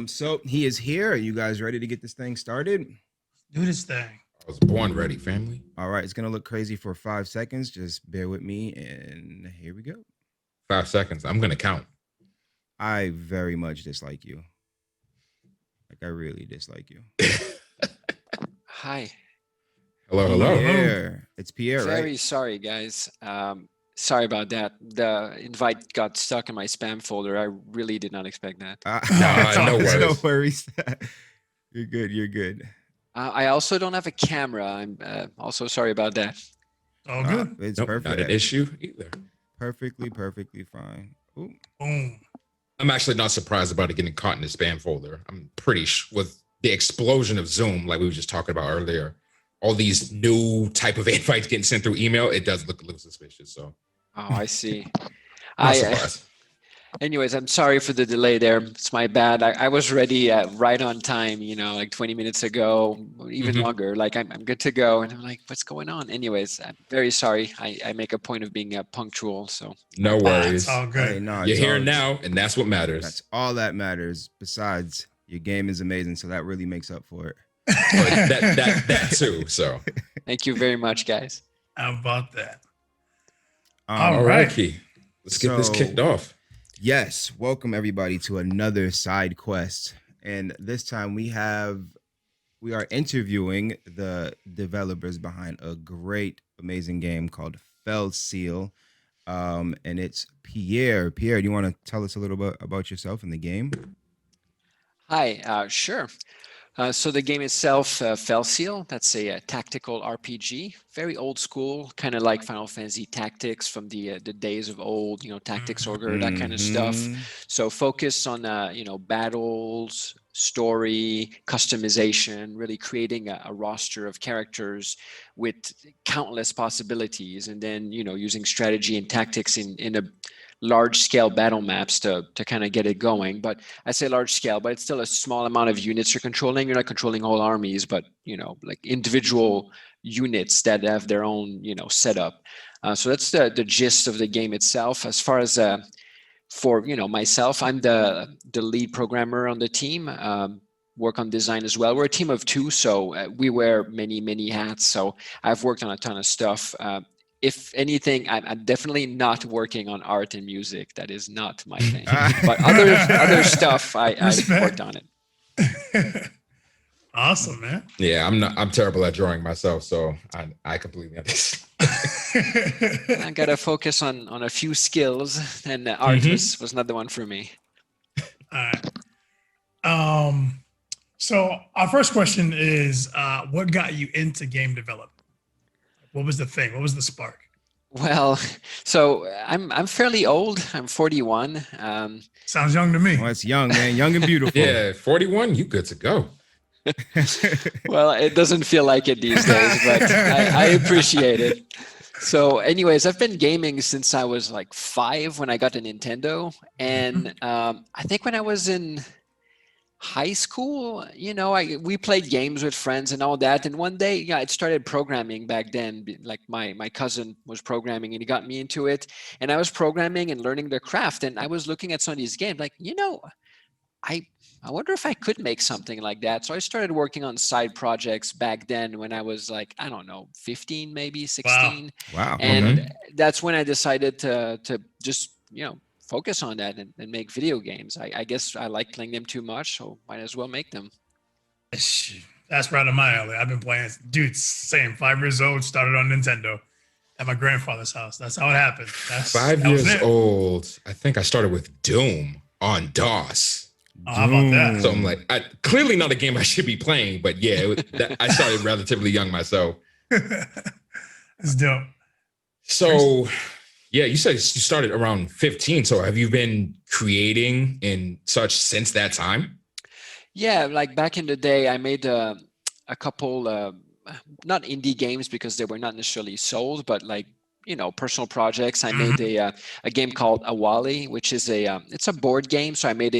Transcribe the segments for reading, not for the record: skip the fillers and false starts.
So he is here. Are you guys ready to get this thing started? Do this thing. I was born ready, family. All right, it's gonna look crazy for 5 seconds. Just bear with me, and here we go. 5 seconds. I'm gonna count. I very much dislike you. Like I really dislike you. Hi. Hello. Pierre. It's Pierre, Very right? sorry, guys. Sorry about that. The invite got stuck in my spam folder. I really did not expect that. No worries. No worries. You're good. You're good. I also don't have a camera. I'm also sorry about that. All good. It's Nope, perfect. not an issue either. Perfectly fine. Ooh. Boom. I'm actually not surprised about it getting caught in the spam folder. I'm pretty with the explosion of Zoom, like we were just talking about earlier, all these new type of invites getting sent through email, it does look a little suspicious. So, Oh, I see. not surprised. Anyways, I'm sorry for the delay there. It's my bad. I was ready right on time, like 20 minutes ago, or even longer. Like I'm good to go. And I'm like, what's going on? Anyways, I'm very sorry. I make a point of being punctual. So No worries. It's all Hey, good. no, You're it's here all- now, and that's what matters. That's all that matters. Besides, your game is amazing, so that really makes up for it. But that too. So, thank you very much, guys. How about that? Um, all right. right, Key. Let's get this So- kicked off. Yes, welcome everybody to another side quest, and this time we are interviewing the developers behind a great, amazing game called Fell Seal, and it's Pierre. Pierre, do you want to tell us a little bit about yourself and the game? Hi, sure. So the game itself, Fell Seal, that's a tactical RPG, very old school, kind of like Final Fantasy Tactics from the days of old, Tactics Ogre, that kind of stuff. Mhm. So focus on battles, story, customization, really creating a roster of characters with countless possibilities, and then using strategy and tactics in a large scale battle maps to kind of get it going. But I say large scale, but it's still a small amount of units you're controlling. You're not controlling whole armies, but like individual units that have their own setup. So that's the gist of the game itself. As far as for myself, I'm the lead programmer on the team. Work on design as well. We're a team of two, so we wear many hats. So I've worked on a ton of stuff. If anything, I'm definitely not working on art and music. That is not my thing. But other stuff, I've Respect. worked on it. Awesome, man. Yeah, I'm terrible at drawing myself, so I completely understand. I gotta focus on a few skills, and art was not the one for me. All right. So our first question is, what got you into game development? What was the thing? What was the spark? Well, so I'm fairly old. I'm 41. Sounds young to me. Well, it's young, man, young and beautiful. Yeah, 41, you good to go. Well, it doesn't feel like it these days, but I appreciate it. So anyways, I've been gaming since I was like 5 when I got a Nintendo. And I think when I was in high school, we played games with friends and all that. And one day, I started programming back then. Like my cousin was programming and he got me into it. And I was programming and learning the craft. And I was looking at some of these games like, I wonder if I could make something like that. So I started working on side projects back then when I was like, I don't know, 15, maybe 16. Wow. And that's when I decided to just, focus on that and make video games. I guess I like playing them too much, so might as well make them. That's right on my alley. I've been playing, dude, same 5 years old, started on Nintendo at my grandfather's house. That's how it happened. 5 that was years it. old. I think I started with Doom on DOS. Oh, how about that? So I'm like, clearly not a game I should be playing, but yeah, I started relatively young myself. It's dope. So, yeah, you said you started around 15. So have you been creating and such since that time? Yeah, like back in the day, I made a couple, not indie games because they were not necessarily sold, but like, personal projects. I made a game called Awali, which is it's a board game. So I made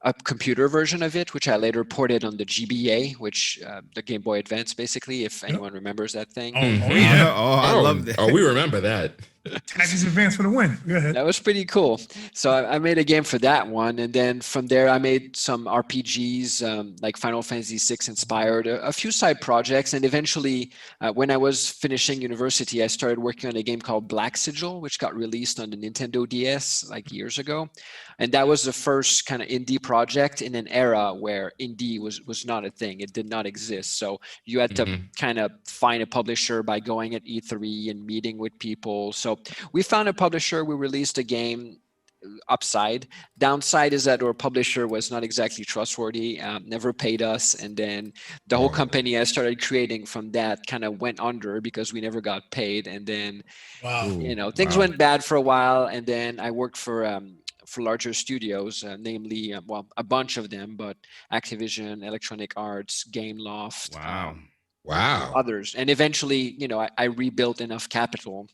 a computer version of it, which I later ported on the GBA, which the Game Boy Advance, basically, if anyone remembers that thing. Oh, Mhm. yeah. I love that. Oh, we remember that. Tactics Advance for the win. Go ahead. That was pretty cool. So I made a game for that one, and then from there I made some RPGs like Final Fantasy VI inspired, a few side projects, and eventually, when I was finishing university, I started working on a game called Black Sigil, which got released on the Nintendo DS like years ago, and that was the first kind of indie project in an era where indie was not a thing; it did not exist. So you had to kind of find a publisher by going at E3 and meeting with people. So we found a publisher, we released a game. Upside. Downside is that our publisher was not exactly trustworthy, never paid us, and then the whole Oh, company I started creating from that kind of went under because we never got paid. And then Wow. ooh, things wow. went bad for a while, and then I worked for larger studios, namely, well, a bunch of them, but Activision, Electronic Arts, Game Loft, Wow. Wow. others. And eventually, I rebuilt enough capital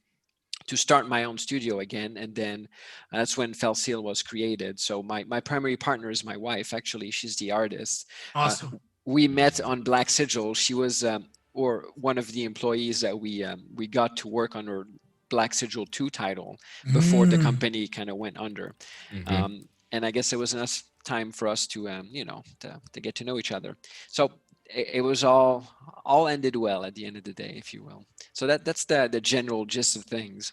to start my own studio again, and then that's when Fell Seal was created. So my primary partner is my wife. Actually, she's the artist. Uh, Awesome. we met on Black Sigil. She was or one of the employees that we got to work on her Black Sigil 2 title before the Mm. company kind of went under. Hmm. And I guess it was enough time for us to to get to know each other. So it was all ended well at the end of the day, if you will. So that's the general gist of things.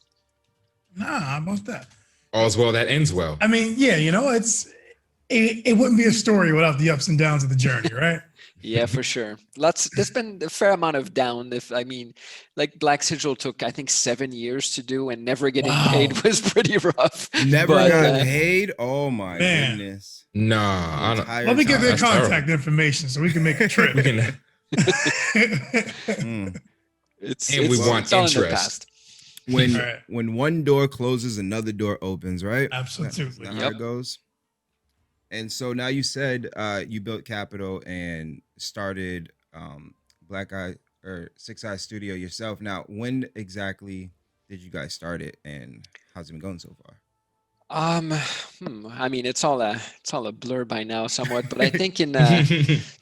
Nah, about that. All's well that ends well. I mean, yeah, it wouldn't be a story without the ups and downs of the journey, right? Yeah, for sure. There's been a fair amount of down. If I mean, like Black Sigil took, I think, 7 years to do, and never getting Wow. paid was pretty rough. Never But, got paid. Oh my Man. goodness. Nah, I don't. Entire Let me get their That's time. contact information so we can make a trip. We can, Mm. And we want it's all in the interest. past. When Right. when one door closes, another door opens, right? Absolutely. That's how Yep. it goes. And so now you said you built capital and started Black Eye or Six Eye Studio yourself. Now, when exactly did you guys start it, and how's it been going so far? I mean, it's all a blur by now, somewhat. But I think in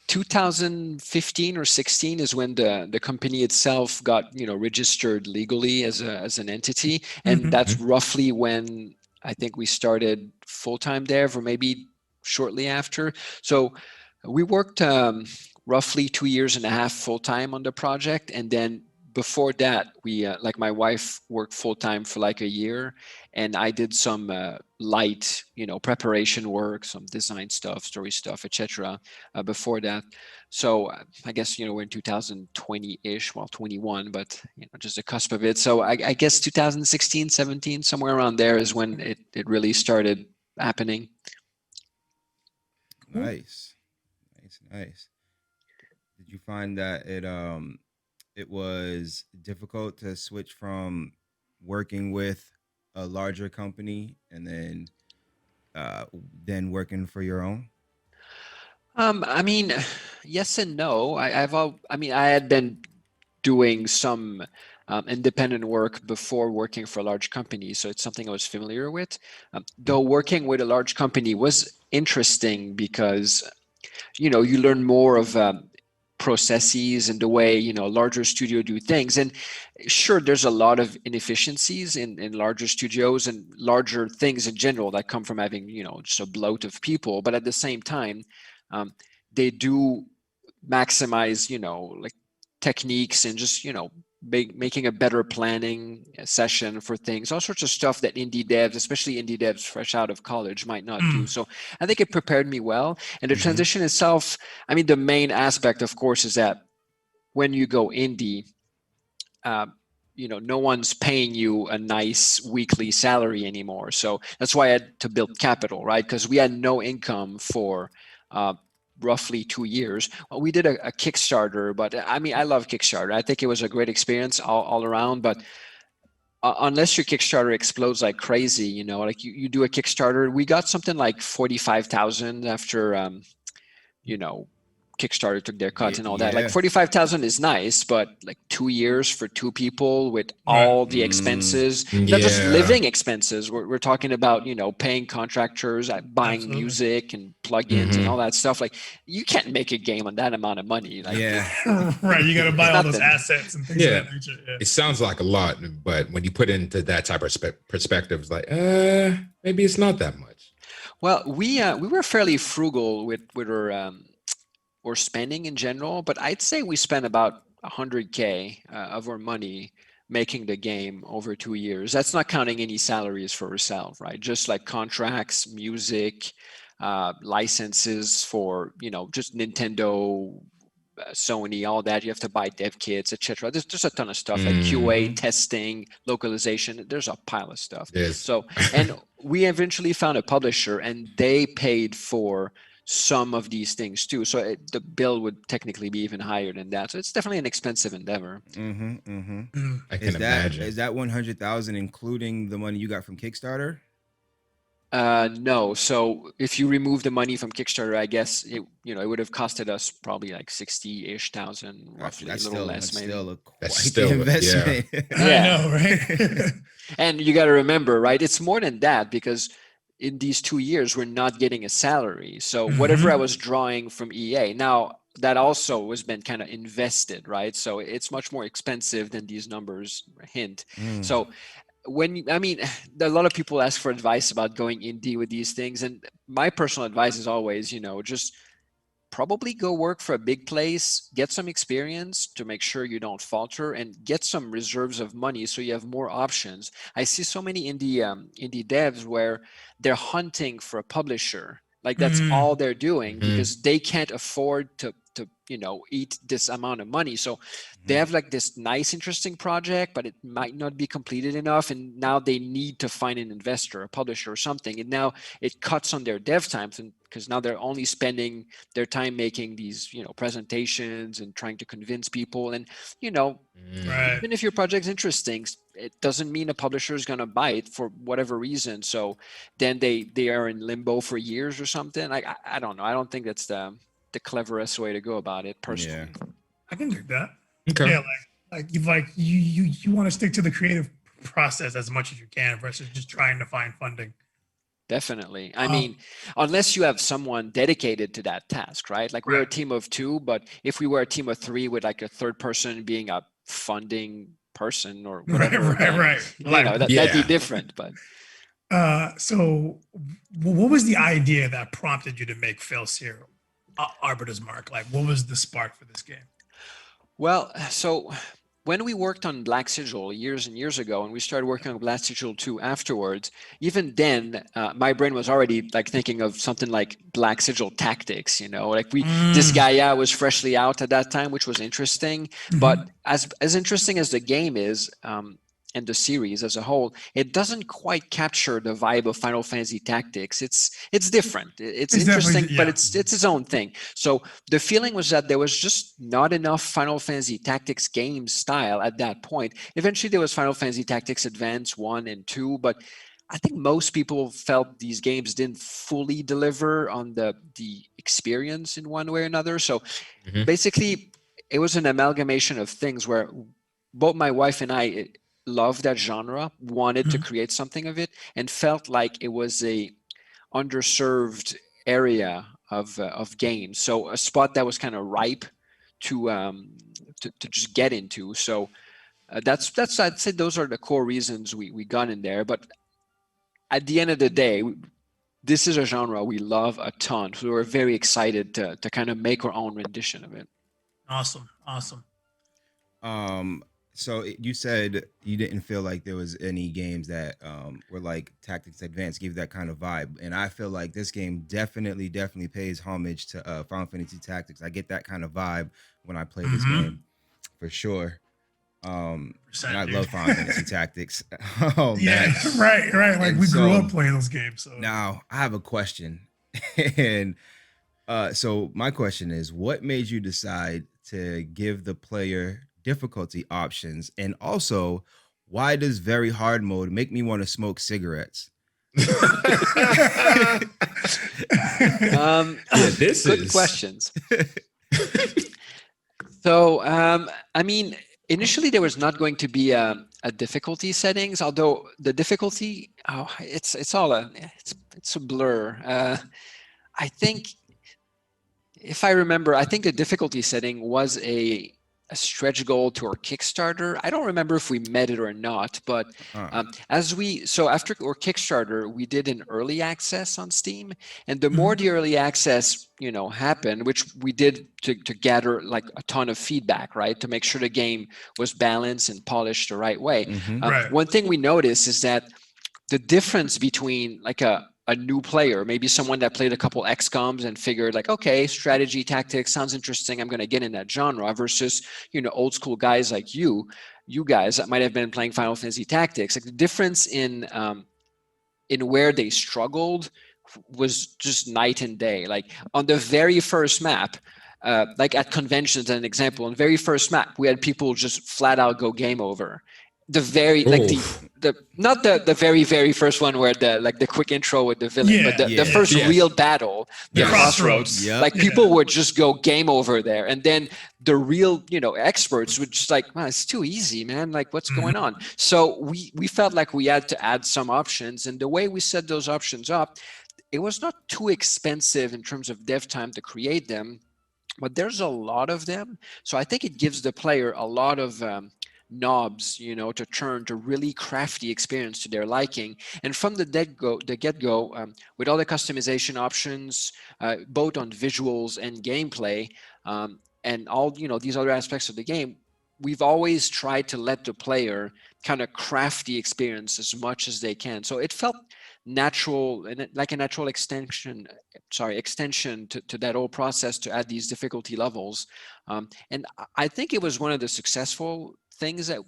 2015 or 16 is when the company itself got registered legally as an entity, and Mhm. that's roughly when I think we started full time there, or maybe shortly after. So we worked roughly 2 years and a half full time on the project, and then before that, we like my wife worked full time for like a year, and I did some light, preparation work, some design stuff, story stuff, etc. Before that, so I guess we're in 2020-ish, well, 21, but just the cusp of it. So I guess 2016, 17, somewhere around there is when it really started happening. Nice, nice, nice. Did you find that it was difficult to switch from working with a larger company and then working for your own? I mean, yes and no. I mean, I had been doing some independent work before working for a large company, so it's something I was familiar with. Though working with a large company was interesting because you learn more of processes and the way larger studio do things. And sure, there's a lot of inefficiencies in larger studios and larger things in general that come from having just a bloat of people. But at the same time, um, they do maximize like techniques and just making a better planning session for things, all sorts of stuff that indie devs, especially indie devs fresh out of college, might not do. Mm. So I think it prepared me well. And the Mhm. transition itself, I mean, the main aspect, of course, is that when you go indie, uh, no one's paying you a nice weekly salary anymore. So that's why I had to build capital, right? Because we had no income for uh, roughly 2 years. Well, we did a Kickstarter, but I mean, I love Kickstarter. I think it was a great experience all around. But unless your Kickstarter explodes like crazy, like you do a Kickstarter, we got something like 45,000 after, you know, Kickstarter took their cut and all that. Yeah. Like 45,000 is nice, but like 2 years for 2 people with Right. all the expenses, not just Yeah. living expenses. We're talking about, you know, paying contractors, buying Absolutely. music and plugins and all that stuff. Like you can't make a game on that amount of money. Like Yeah. Right. You got to buy all those Nothing. assets and things Yeah. of that nature. Yeah. It sounds like a lot, but when you put it into that type of perspective, it's like, maybe it's not that much. Well, we were fairly frugal with our spending in general, but I'd say we spent about 100K of our money making the game over 2 years. That's not counting any salaries for ourselves, right? Just like contracts, music, licenses for, you know, just Nintendo, Sony, all that. You have to buy dev kits, etc. There's a ton of stuff like QA, testing, localization. There's a pile of stuff. Yes. So, and we eventually found a publisher, and they paid for some of these things too. So the bill would technically be even higher than that. So it's definitely an expensive endeavor. I can Is imagine. that 100,000 including the money you got from Kickstarter? No. So if you remove the money from Kickstarter, I guess it would have costed us probably like 60-ish thousand, roughly, That's a little still, less, that's maybe. still a quite That's still the a- investment. I know, right? And you got to remember, right? It's more than that, because in these 2 years, we're not getting a salary. So whatever I was drawing from EA, now that also has been kind of invested, right? So it's much more expensive than these numbers hint. So a lot of people ask for advice about going indie with these things. And my personal advice is always, just probably go work for a big place, get some experience to make sure you don't falter, and get some reserves of money so you have more options. I see so many indie devs where they're hunting for a publisher. Like that's all they're doing because they can't afford to eat this amount of money. So they have like this nice, interesting project, but it might not be completed enough. And now they need to find an investor, a publisher or something. And now it cuts on their dev times, and because now they're only spending their time making these, presentations and trying to convince people. And, Right. even if your project's interesting, it doesn't mean a publisher is going to buy it for whatever reason. So then they are in limbo for years or something. Like, I don't know. I don't think that's the cleverest way to go about it, personally. I can do that. Okay. Yeah, like you want to stick to the creative process as much as you can versus just trying to find funding. Definitely. I mean, unless you have someone dedicated to that task, right? Like we're a team of 2, but if we were a team of 3 with like a third person being a funding person or whatever, Right. that'd be different. But so what was the idea that prompted you to make Failseer Arbiter's Mark? Like, what was the spark for this game? well, so when we worked on Black Sigil years and years ago, and we started working on Black Sigil 2 afterwards, even then, my brain was already like thinking of something like Black Sigil Tactics, like this guy was freshly out at that time, which was interesting. But as interesting as the game is, and the series as a whole, it doesn't quite capture the vibe of Final Fantasy Tactics. It's different. It's interesting, but it's its own thing. So the feeling was that there was just not enough Final Fantasy Tactics game style at that point. Eventually there was Final Fantasy Tactics Advance 1 and 2, but I think most people felt these games didn't fully deliver on the experience in one way or another. So basically it was an amalgamation of things where both my wife and I loved that genre, wanted to create something of it, and felt like it was a underserved area of games. So a spot that was kind of ripe to just get into. So that's I'd say those are the core reasons we got in there. But at the end of the day, this is a genre we love a ton. So we're very excited to kind of make our own rendition of it. Awesome. So you said you didn't feel like there was any games that were like Tactics Advance, give that kind of vibe, and I feel like this game definitely pays homage to Final Fantasy Tactics. I get that kind of vibe when I play this game, for sure. And I love Final Fantasy Tactics. Yeah, right. Like, we grew up playing those games. So now I have a question, and so my question is, what made you decide to give the player difficulty options, and also why does very hard mode make me want to smoke cigarettes? This good is questions. So, I mean, initially there was not going to be a difficulty settings, although the difficulty, it's all it's a blur. I think, if I remember, I think the difficulty setting was a stretch goal to our Kickstarter. I don't remember if we met it or not, but so after our Kickstarter, we did an early access on Steam, and the more the early access, happened, which we did to gather like a ton of feedback, right, to make sure the game was balanced and polished the right way. Right. One thing we noticed is that the difference between like a new player, maybe someone that played a couple XCOMs and figured like, okay, strategy tactics sounds interesting, I'm going to get in that genre, versus, old school guys like you guys that might have been playing Final Fantasy Tactics. Like the difference in where they struggled was just night and day. Like on the very first map, like at conventions, as an example, on the very first map, we had people just flat out go game over. The very like the not the very first one where the quick intro with the villain, but the first real battle, the crossroads. Like people would just go game over there, and then the real experts would just like, man, it's too easy, man. Like what's going on? So we felt like we had to add some options, and the way we set those options up, it was not too expensive in terms of dev time to create them, but there's a lot of them. So I think it gives the player a lot of knobs, to turn to really craft the experience to their liking. And from the get-go, with all the customization options, both on visuals and gameplay, and all these other aspects of the game, we've always tried to let the player kind of craft the experience as much as they can. So it felt natural, and like a natural extension to that whole process to add these difficulty levels. And I think it was one of the successful things that,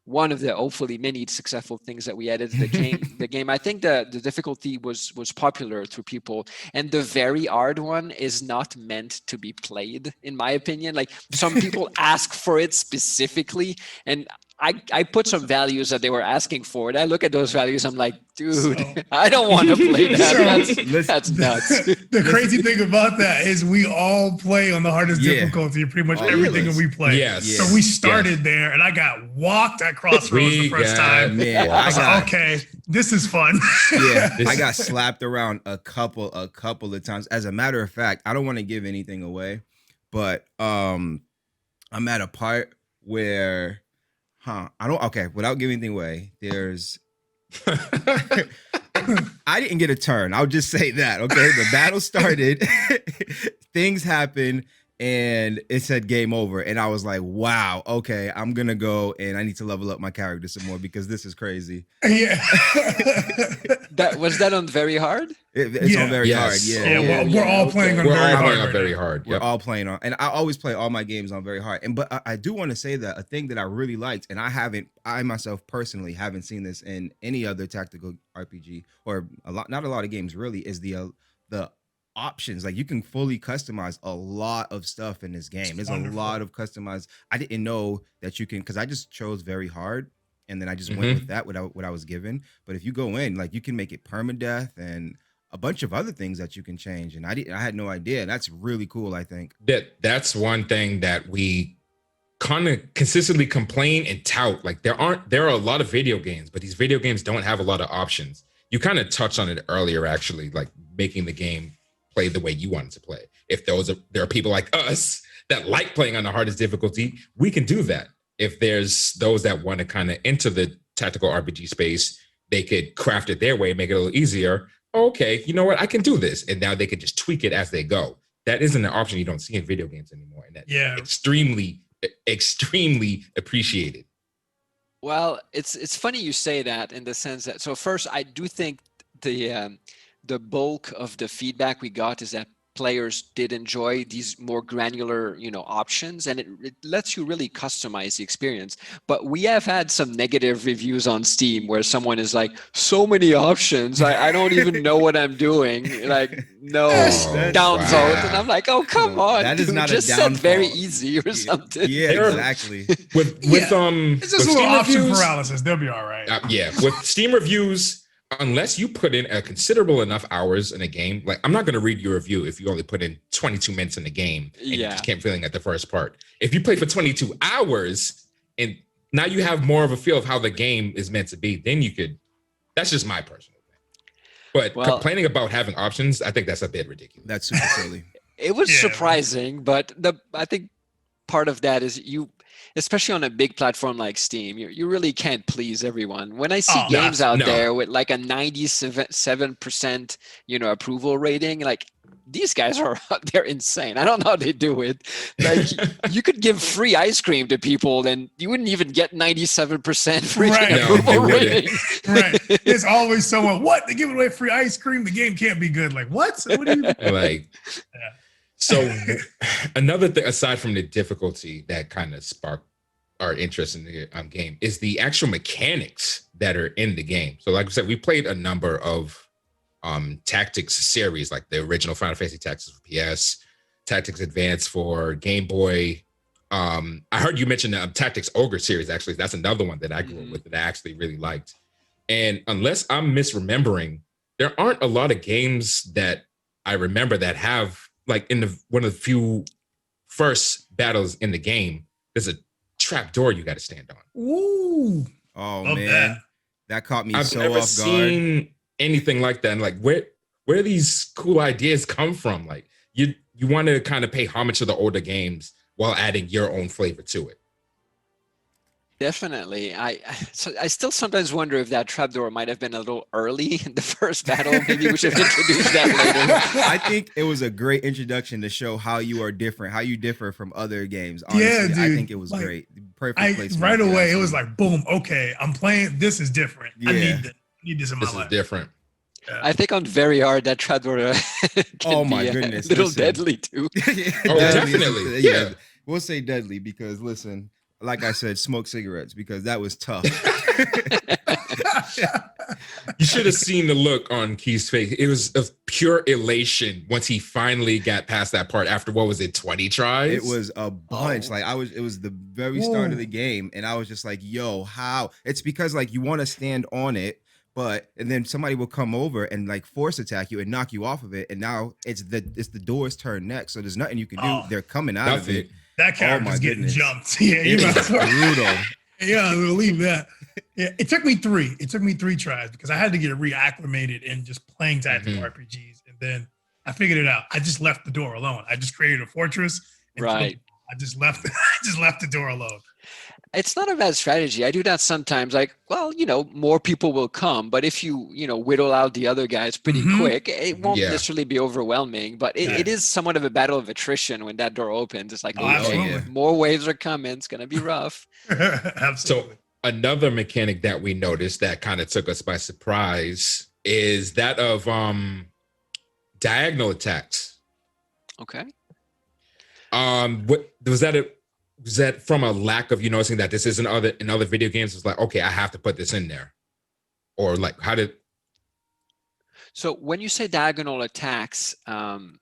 one of the hopefully many successful things that we added to the game. I think the difficulty was popular through people, and the very hard one is not meant to be played, in my opinion. Like some people ask for it specifically, and I put some values that they were asking for, and I look at those values, I'm like, dude, I don't want to play that. That's nuts. The crazy thing about that is we all play on the hardest difficulty, pretty much everything that we play. So we started there, and I got walked at Crossroads the first time. Man, I was like, okay, this is fun. I got slapped around a couple of times. As a matter of fact, I don't want to give anything away, but I'm at a part where without giving anything away, there's I didn't get a turn. I'll just say that. Okay. The battle started, things happened, and it said game over. And I was like, wow, okay, I'm gonna go and I need to level up my character some more because this is crazy. Yeah. Was that on very hard? It's on very hard. We're all playing on very hard. We're all playing on, and I always play all my games on very hard. But I do want to say that a thing that I really liked, and I myself personally haven't seen this in any other tactical RPG or not a lot of games really, is the options. Like you can fully customize a lot of stuff in this game. There's a lot of customized. I didn't know that you can, because I just chose very hard. And then I just went with that, what I was given. But if you go in, like you can make it permadeath and a bunch of other things that you can change. And I had no idea. That's really cool, I think. That's one thing that we kind of consistently complain and tout. Like there are a lot of video games, but these video games don't have a lot of options. You kind of touched on it earlier, actually, like making the game play the way you want it to play. If there are people like us that like playing on the hardest difficulty, we can do that. If there's those that want to kind of enter the tactical RPG space, they could craft it their way, make it a little easier. Okay, you know what? I can do this. And now they could just tweak it as they go. That isn't an option you don't see in video games anymore. And that's extremely, extremely appreciated. Well, it's funny you say that, in the sense that, so first, I do think the bulk of the feedback we got is that players did enjoy these more granular, options, and it lets you really customize the experience. But we have had some negative reviews on Steam where someone is like, so many options, I don't even know what I'm doing. Like, no, downvote. And I'm like, oh, come on, that is not just a downfall. said very easy or something. Yeah, exactly. With it's just a little option paralysis. They'll be all right. With Steam reviews, unless you put in a considerable enough hours in a game, like I'm not going to read your review if you only put in 22 minutes in the game and you Yeah. just can't feeling at the first part. If you play for 22 hours and now you have more of a feel of how the game is meant to be, then you could, that's just my personal thing. But Well- complaining about having options, I think that's a bit ridiculous. That's super silly. It was Yeah. surprising, but I think part of that is especially on a big platform like Steam, you really can't please everyone. When I see Oh, games out no. there with like a 97%, approval rating, like these guys they're insane. I don't know how they do it. Like you could give free ice cream to people and you wouldn't even get 97% freaking Right. No, approval they wouldn't. rating. Right. There's always someone, what? They give away free ice cream. The game can't be good. Like, what? What do you Like, Yeah. so another thing aside from the difficulty that kind of sparked our interest in the game is the actual mechanics that are in the game. So like I said, we played a number of tactics series, like the original Final Fantasy Tactics for PS, Tactics Advance for Game Boy. I heard you mention the Tactics Ogre series. Actually, that's another one that I grew up with that I actually really liked. And unless I'm misremembering, there aren't a lot of games that I remember that have, like, in one of the few first battles in the game, there's a trap door you got to stand on. Ooh. Oh Love man, that caught me I've so never off guard. seen anything like that. And like, where these cool ideas come from? Like, you want to kind of pay homage to the older games while adding your own flavor to it. Definitely. I still sometimes wonder if that trapdoor might have been a little early in the first battle. Maybe we should introduce that later. I think it was a great introduction to show how you are different, how you differ from other games. Honestly, Yeah, I dude. think it was Like, great. Perfect placement. Right if you away, ask it was me. like, boom, okay, I'm playing. This is different. I Yeah. need this in my This is life. different. I think on very hard that trapdoor can Oh my be goodness, a little listen. deadly too. Oh, Deadly is- definitely. Yeah. We'll say deadly because listen, like I said, smoke cigarettes because that was tough. You should have seen the look on Key's face. It was of pure elation once he finally got past that part after, what was it, 20 tries? It was a bunch. Oh. Like it was the very start of Whoa. the game, and I was just like, "Yo, how?" It's because like you want to stand on it, and then somebody will come over and like force attack you and knock you off of it, and now it's the door's turn next, so there's nothing you can do. Oh. They're coming out of it. That character's my getting goodness. jumped. Yeah, you It might was as well. brutal. Yeah, we'll leave that. Yeah, it took me three. It took me 3 tries because I had to get reacclimated in just playing tactical RPGs, and then I figured it out. I just left the door alone. I just created a fortress. And Right. I just left. I just left the door alone. It's not a bad strategy. I do that sometimes. Like, well, more people will come, but if you, whittle out the other guys pretty Mhm. quick, it won't Yeah. necessarily be overwhelming. But it is somewhat of a battle of attrition when that door opens. It's like, Oh, oh, absolutely. yeah. more waves are coming. It's gonna be rough. Absolutely. Another mechanic that we noticed that kind of took us by surprise is that of diagonal attacks. Okay. What was that? Was that from a lack of you noticing that this isn't in other video games? It's like, okay, I have to put this in there, or like how did? So when you say diagonal attacks,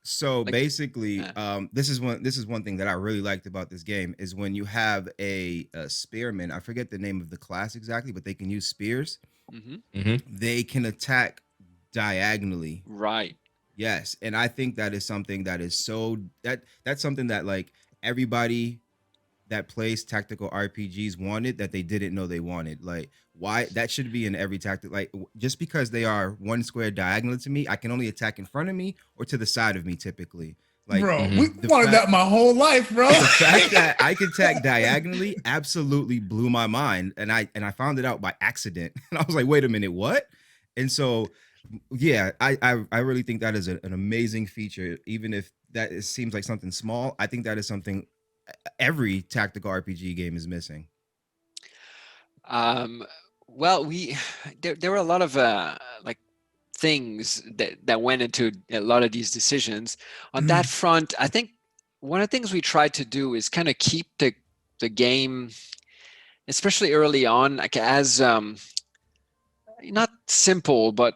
So Like, basically, yeah. this is one thing that I really liked about this game is when you have a spearman. I forget the name of the class exactly, but they can use spears. mhm, They can attack diagonally. right. Yes, and I think that is something that is that's something that like everybody that plays tactical RPGs wanted that they didn't know they wanted. Like, why that should be in every tactic. Like, just because they are one square diagonal to me, I can only attack in front of me or to the side of me typically. Like, bro, Mhm. we The wanted fact- that my whole life, bro. the fact that I could attack diagonally absolutely blew my mind, and I found it out by accident. And I was like, wait a minute, what? And so, yeah, I really think that is an amazing feature. Even if it seems like something small, I think that is something every tactical RPG game is missing. Well, there were a lot of like things that went into a lot of these decisions. On that front, I think one of the things we tried to do is kind of keep the game, especially early on, like as not simple, but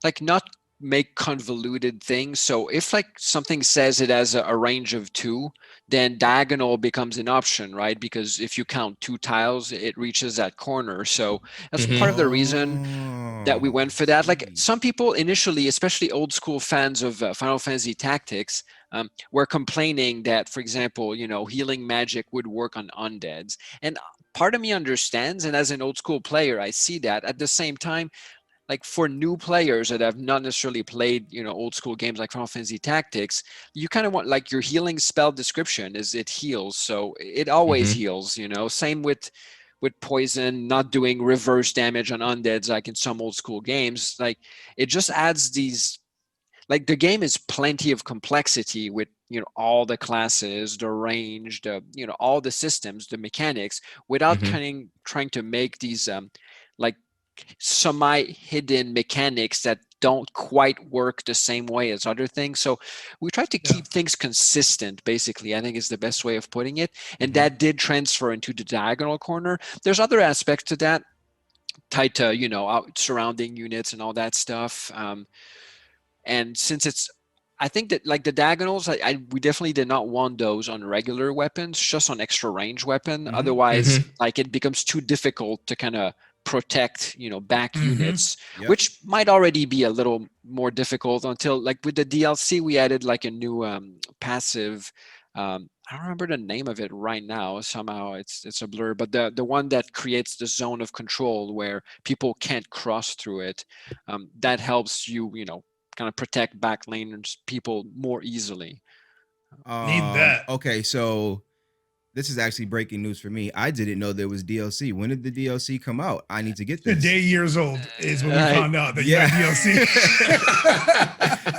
like not make convoluted things. So if like something says it has a range of 2, then diagonal becomes an option, right? Because if you count 2 tiles, it reaches that corner. So that's part of Mhm. the reason that we Oh, went I for that. Like see. some people initially, especially old school fans of Final Fantasy Tactics, were complaining that, for example, healing magic would work on undeads. And part of me understands, and as an old school player, I see that. At the same time, like for new players that have not necessarily played, old school games like Final Fantasy Tactics, you kind of want like your healing spell description is it heals, so it always Mhm. heals. Same with poison not doing reverse damage on undeads like in some old school games. Like it just adds these, like the game is plenty of complexity with all the classes, the range, the all the systems, the mechanics, without Mhm. trying to make these like semi-hidden mechanics that don't quite work the same way as other things. So we try to Yeah. keep things consistent, basically, I think is the best way of putting it. And Hmm. that did transfer into the diagonal corner. There's other aspects to that tied to, surrounding units and all that stuff. And since it's, I think that like the diagonals, we definitely did not want those on regular weapons, just on extra range weapon. Hmm. Otherwise, Mhm. like it becomes too difficult to kind of protect, back Mm-hmm. units, Yep. which might already be a little more difficult until like with the DLC, we added like a new passive. I don't remember the name of it right now. Somehow it's a blur, but the one that creates the zone of control where people can't cross through it, that helps you, kind of protect backlaners people more easily. Need that. Okay, so this is actually breaking news for me. I didn't know there was DLC. When did the DLC come out? I need to get this. Today years old is when we I, found out that you Yeah. had DLC.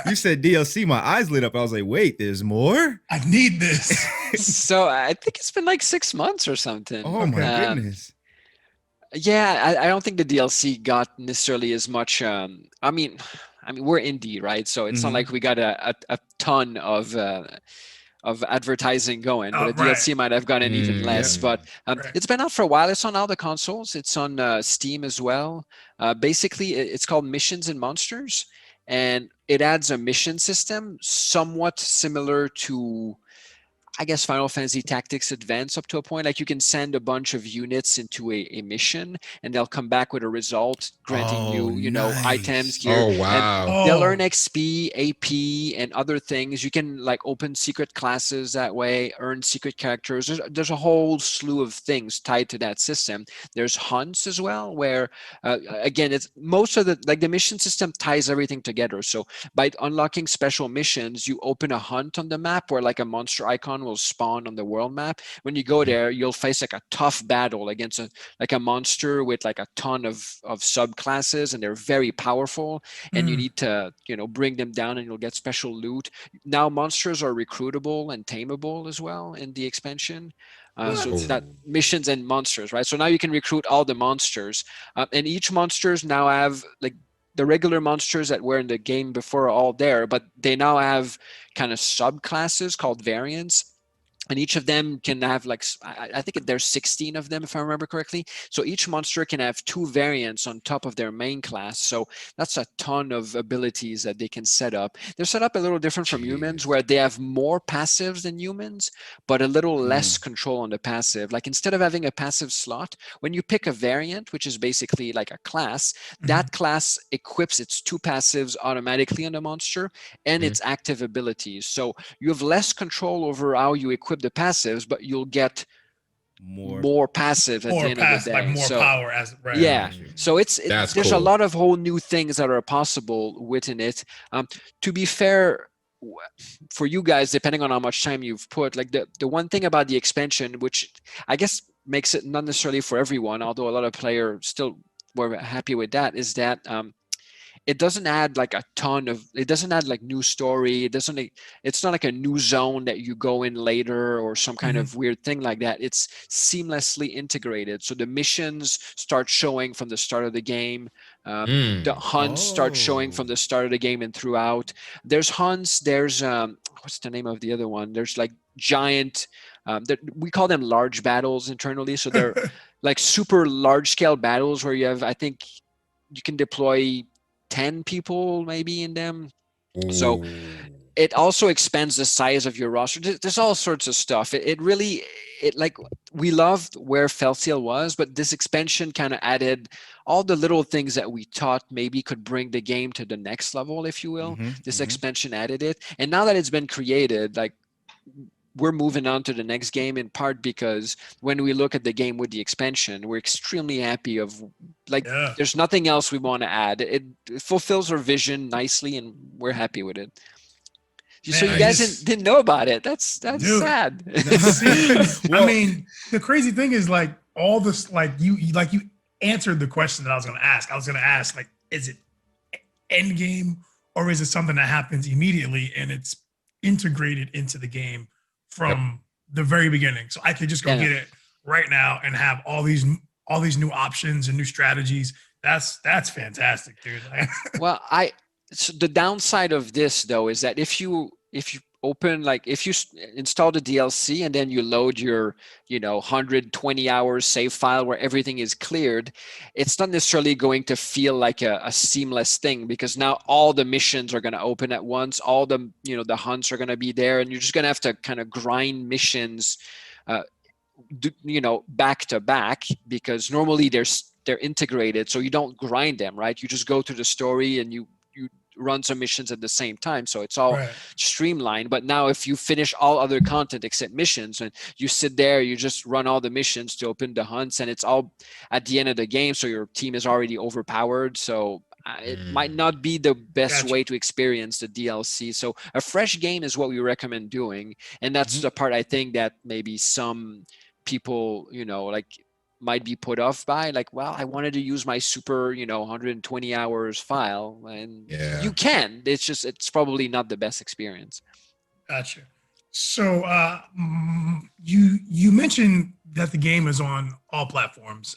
You said DLC, my eyes lit up. I was like, wait, there's more? I need this. so I think it's been like 6 months or something. Oh my Okay. goodness. Yeah, I don't think the DLC got necessarily as much. I mean, we're indie, right? So it's not Hmm. like we got a ton of advertising going, but a Right. DLC might have gotten even Yeah. less. But Right. it's been out for a while. It's on all the consoles. It's on Steam as well. Basically, it's called Missions and Monsters, and it adds a mission system somewhat similar to, I guess, Final Fantasy Tactics Advance up to a point. Like you can send a bunch of units into a mission and they'll come back with a result granting Oh, you, items, nice. gear, Oh and wow. they'll earn Oh. XP, AP, and other things. You can like open secret classes that way, earn secret characters. There's a whole slew of things tied to that system. There's hunts as well, where again, it's most of the mission system ties everything together. So by unlocking special missions, you open a hunt on the map where like a monster icon will spawn on the world map. When you go Mhm. there, you'll face like a tough battle against a monster with like a ton of subclasses, and they're very powerful. And you Mm. need to bring them down, and you'll get special loot. Now monsters are recruitable and tameable as well in the expansion. So it's What? that Oh. missions and monsters, right? So now you can recruit all the monsters, and each monsters now have like the regular monsters that were in the game before are all there, but they now have kind of subclasses called variants, and each of them can have like I think there's 16 of them if I remember correctly. So each monster can have 2 variants on top of their main class. So that's a ton of abilities that they can set up. They're set up a little different from humans, Jeez. where they have more passives than humans, but a little less Mm. control on the passive. Like instead of having a passive slot, when you pick a variant, which is basically like a class, Mhm. that class equips its 2 passives automatically on the monster and Mhm. its active abilities. So you have less control over how you equip the passives, but you'll get More. more passive at the More end of the pass, like day. more So power as right. yeah, Got you. Mm. so That's there's a cool. lot of whole new things that are possible within it. To be fair, for you guys, depending on how much time you've put, like the one thing about the expansion, which I guess makes it not necessarily for everyone, although a lot of players still were happy with that, is that it doesn't add like a ton of, it doesn't add like new story, it's not like a new zone that you go in later or some kind Mhm. of weird thing like that. It's seamlessly integrated, so the missions start showing from the start of the game. The Mm. hunts start showing Oh. from the start of the game and throughout. There's hunts, there's what's the name of the other one, there's like giant, we call them large battles internally, so they're like super large scale battles where you have, I think you can deploy 10 people maybe in them. So Ooh. it also expands the size of your roster. There's all sorts of stuff. It really, like, we loved where Felseal was, but this expansion kind of added all the little things that we thought maybe could bring the game to the next level, if you will. Mm-hmm, This mm-hmm. expansion added it. And now that it's been created, like, we're moving on to the next game, in part because when we look at the game with the expansion, we're extremely happy of, like, Yeah. there's nothing else we want to add. It fulfills our vision nicely, and we're happy with it. So Man, you I guys just, didn't know about it. That's dude. sad. See, because I Well- mean, the crazy thing is like all this, like you answered the question that I was going to ask. I was going to ask, like, is it end game or is it something that happens immediately and it's integrated into the game from the very beginning? So I could just go Yeah. get it right now and have all these new options and new strategies. That's fantastic, dude. Well, so the downside of this though is that if you open, like, if you install the DLC and then you load your 120 hours save file where everything is cleared, it's not necessarily going to feel like a seamless thing, because now all the missions are going to open at once, all the the hunts are going to be there, and you're just going to have to kind of grind missions back to back, because normally they're integrated, so you don't grind them, right? You just go through the story and you run some missions at the same time, so it's all Right. streamlined. But now if you finish all other content except missions, and you sit there, you just run all the missions to open the hunts, and it's all at the end of the game, so your team is already overpowered. So it might not be the best Gotcha. way to experience the DLC. So a fresh game is what we recommend doing, and that's the part I think that maybe some people like might be put off by, like, well, I wanted to use my super 120 hours file, and Yeah. you can, it's probably not the best experience. Gotcha. So you mentioned that the game is on all platforms.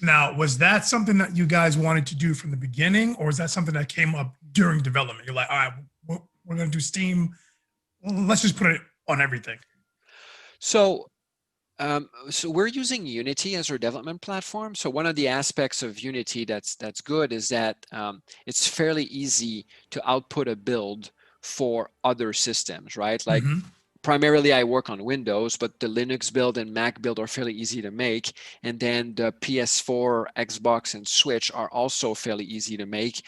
Now, was that something that you guys wanted to do from the beginning, or is that something that came up during development? You're like, all right, we're going to do Steam. Let's just put it on everything. So we're using Unity as our development platform. So one of the aspects of Unity that's good is that it's fairly easy to output a build for other systems, right? Like, Mhm. primarily I work on Windows, but the Linux build and Mac build are fairly easy to make. And then the PS4, Xbox, and Switch are also fairly easy to make.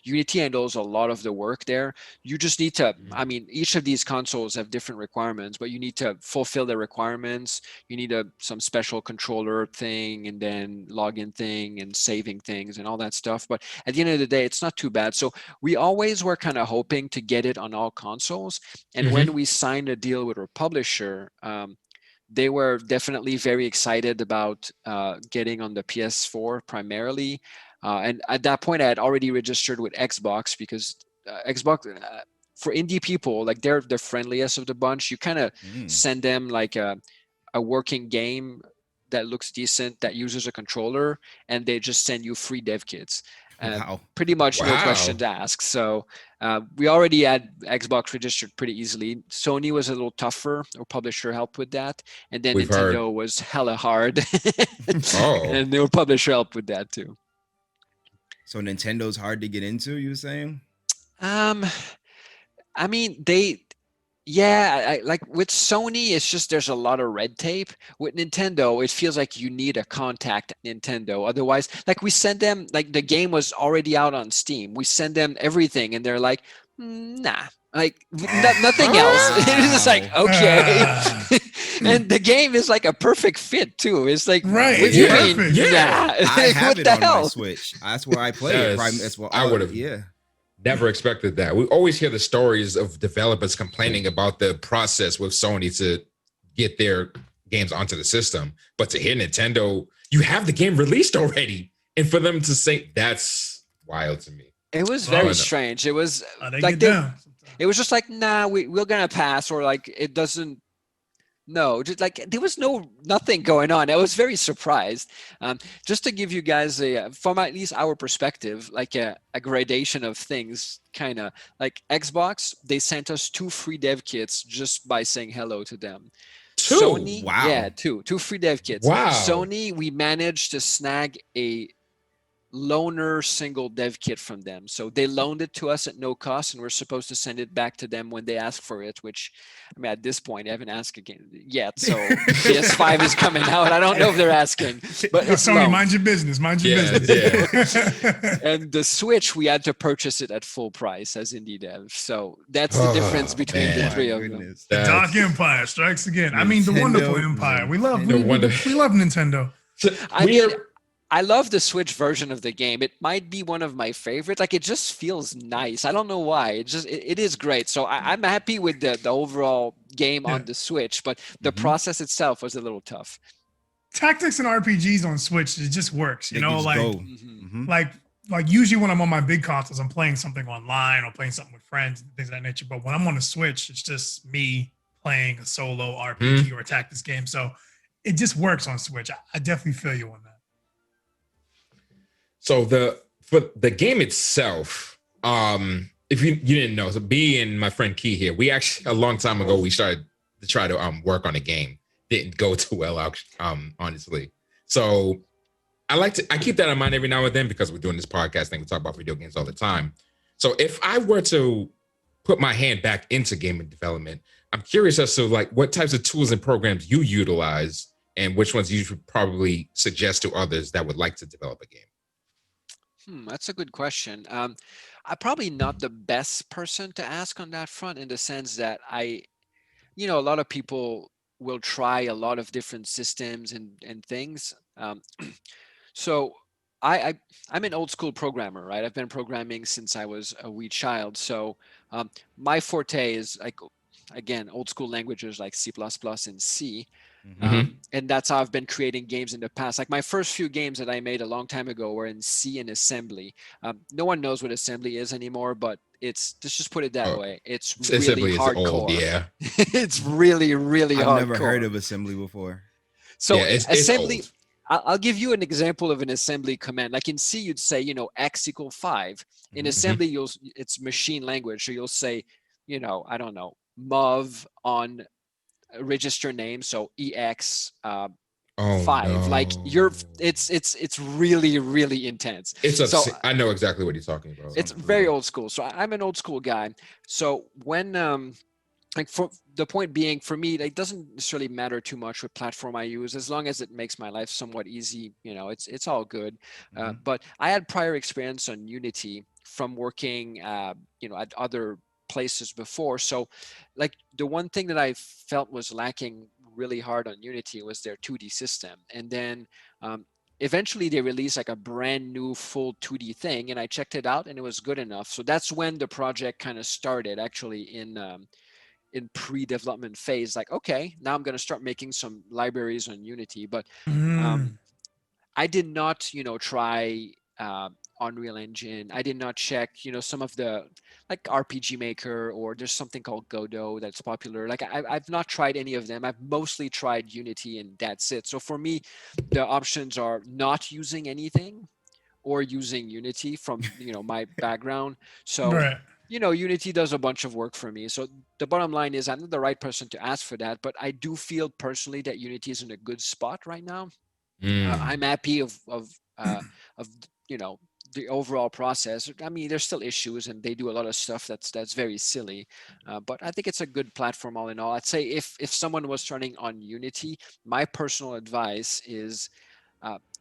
Unity handles a lot of the work there. You just need to, I mean, each of these consoles have different requirements, but you need to fulfill the requirements. You need some special controller thing, and then login thing, and saving things and all that stuff. But at the end of the day, it's not too bad. So we always were kind of hoping to get it on all consoles. And when we signed a deal with our publisher, they were definitely very excited about getting on the PS4 primarily. And at that point, I had already registered with Xbox, because Xbox, for indie people, like, they're the friendliest of the bunch. You kind of send them like a working game that looks decent, that uses a controller, and they just send you free dev kits. Wow. Pretty much no Wow. questions asked. So we already had Xbox registered pretty easily. Sony was a little tougher. Our publisher helped with that. And then We've Nintendo heard. was hella hard. Oh. And their publisher helped with that too. So Nintendo's hard to get into, you were saying? I mean, I like with Sony, it's just there's a lot of red tape. With Nintendo, it feels like you need a contact at Nintendo. Otherwise, like, we send them, like, the game was already out on Steam. We send them everything, and they're like, nah, like, nothing else. It's just like, okay. And the game is like a perfect fit too. It's like, Right, what it's do you perfect. mean? Yeah. I have What it the on my hell? Switch. That's where I play Yes. it. That's what I would've- Yeah. Never expected that. We always hear the stories of developers complaining about the process with Sony to get their games onto the system. But to hear Nintendo, you have the game released already. And for them to say, that's wild to me. It was Oh, very no. strange. It was They like get down. it was just like, nah, we're gonna pass, or like, it doesn't. No, just like, there was nothing going on. I was very surprised. Just to give you guys from at least our perspective, like a gradation of things, kind of like Xbox, they sent us 2 free dev kits just by saying hello to them. 2? Sony, Wow. yeah, two free dev kits. Wow. Sony, we managed to snag a loaner single dev kit from them. So they loaned it to us at no cost, and we're supposed to send it back to them when they ask for it, which, I mean, at this point, I haven't asked again yet. So PS5 is coming out. I don't know if they're asking, but Yo, it's Sony, loaned. mind your business. Mind your Yeah, business. And the Switch, we had to purchase it at full price as indie dev. So that's the difference Oh, between the man. three of them. The Dark That's- Empire strikes again. I mean, the wonderful Nintendo. empire. We love, No wonder. we love Nintendo. So I we mean, are- I love the Switch version of the game. It might be one of my favorites. Like, it just feels nice. I don't know why. It is great. So I'm happy with the overall game Yeah. on the Switch, but the Mhm. process itself was a little tough. Tactics and RPGs on Switch, it just works. You They know, just like go. Mhm. Mhm. like usually when I'm on my big consoles, I'm playing something online or playing something with friends and things of that nature. But when I'm on the Switch, it's just me playing a solo RPG or a tactics game. So it just works on Switch. I definitely feel you on that. So for the game itself, if you didn't know, so me and my friend Key here, we actually a long time ago we started to try to work on a game. Didn't go too well, honestly. So I keep that in mind every now and then because we're doing this podcast thing. We talk about video games all the time. So if I were to put my hand back into gaming development, I'm curious as to like what types of tools and programs you utilize and which ones you should probably suggest to others that would like to develop a game. That's a good question. I'm probably not the best person to ask on that front in the sense that a lot of people will try a lot of different systems and things. So I'm an old school programmer, right? I've been programming since I was a wee child. So my forte is like, again, old school languages like C++ and C. Mhm. And that's how I've been creating games in the past. Like my first few games that I made a long time ago were in C and assembly. No one knows what assembly is anymore, but let's just put it that Oh, way. It's Assembly really is old, hardcore. yeah. It's really, really I've hardcore. never heard of assembly before. So Yeah, it's assembly, old. I'll give you an example of an assembly command. Like in C, you'd say, X = 5. In Mhm. assembly, it's machine language. So you'll say, I don't know, mov on a register name. So EX Oh 5. Like no. it's really, really intense. So I know exactly what you're talking about. it's very old school. So I'm an old school guy. So when like for the point being, for me, it doesn't necessarily matter too much what platform I use, as long as it makes my life somewhat easy. It's all good. Mhm. But I had prior experience on Unity from working, at other places before. So, like the one thing that I felt was lacking really hard on Unity was their 2D system, and then eventually they released like a brand new full 2D thing, and I checked it out, and it was good enough. So that's when the project kind of started, actually in pre-development phase. Like, okay, now I'm going to start making some libraries on Unity. But Mm. I did not try Unreal Engine. I did not check some of the like RPG Maker, or there's something called Godot that's popular. Like I've not tried any of them. I've mostly tried Unity, and that's it. So for me, the options are not using anything or using Unity from my background. So Right. Unity does a bunch of work for me. So the bottom line is I'm not the right person to ask for that, but I do feel personally that Unity is in a good spot right now. Mm. I'm happy of the overall process. I mean, there's still issues, and they do a lot of stuff that's very silly. But I think it's a good platform all in all. I'd say if someone was starting on Unity, my personal advice is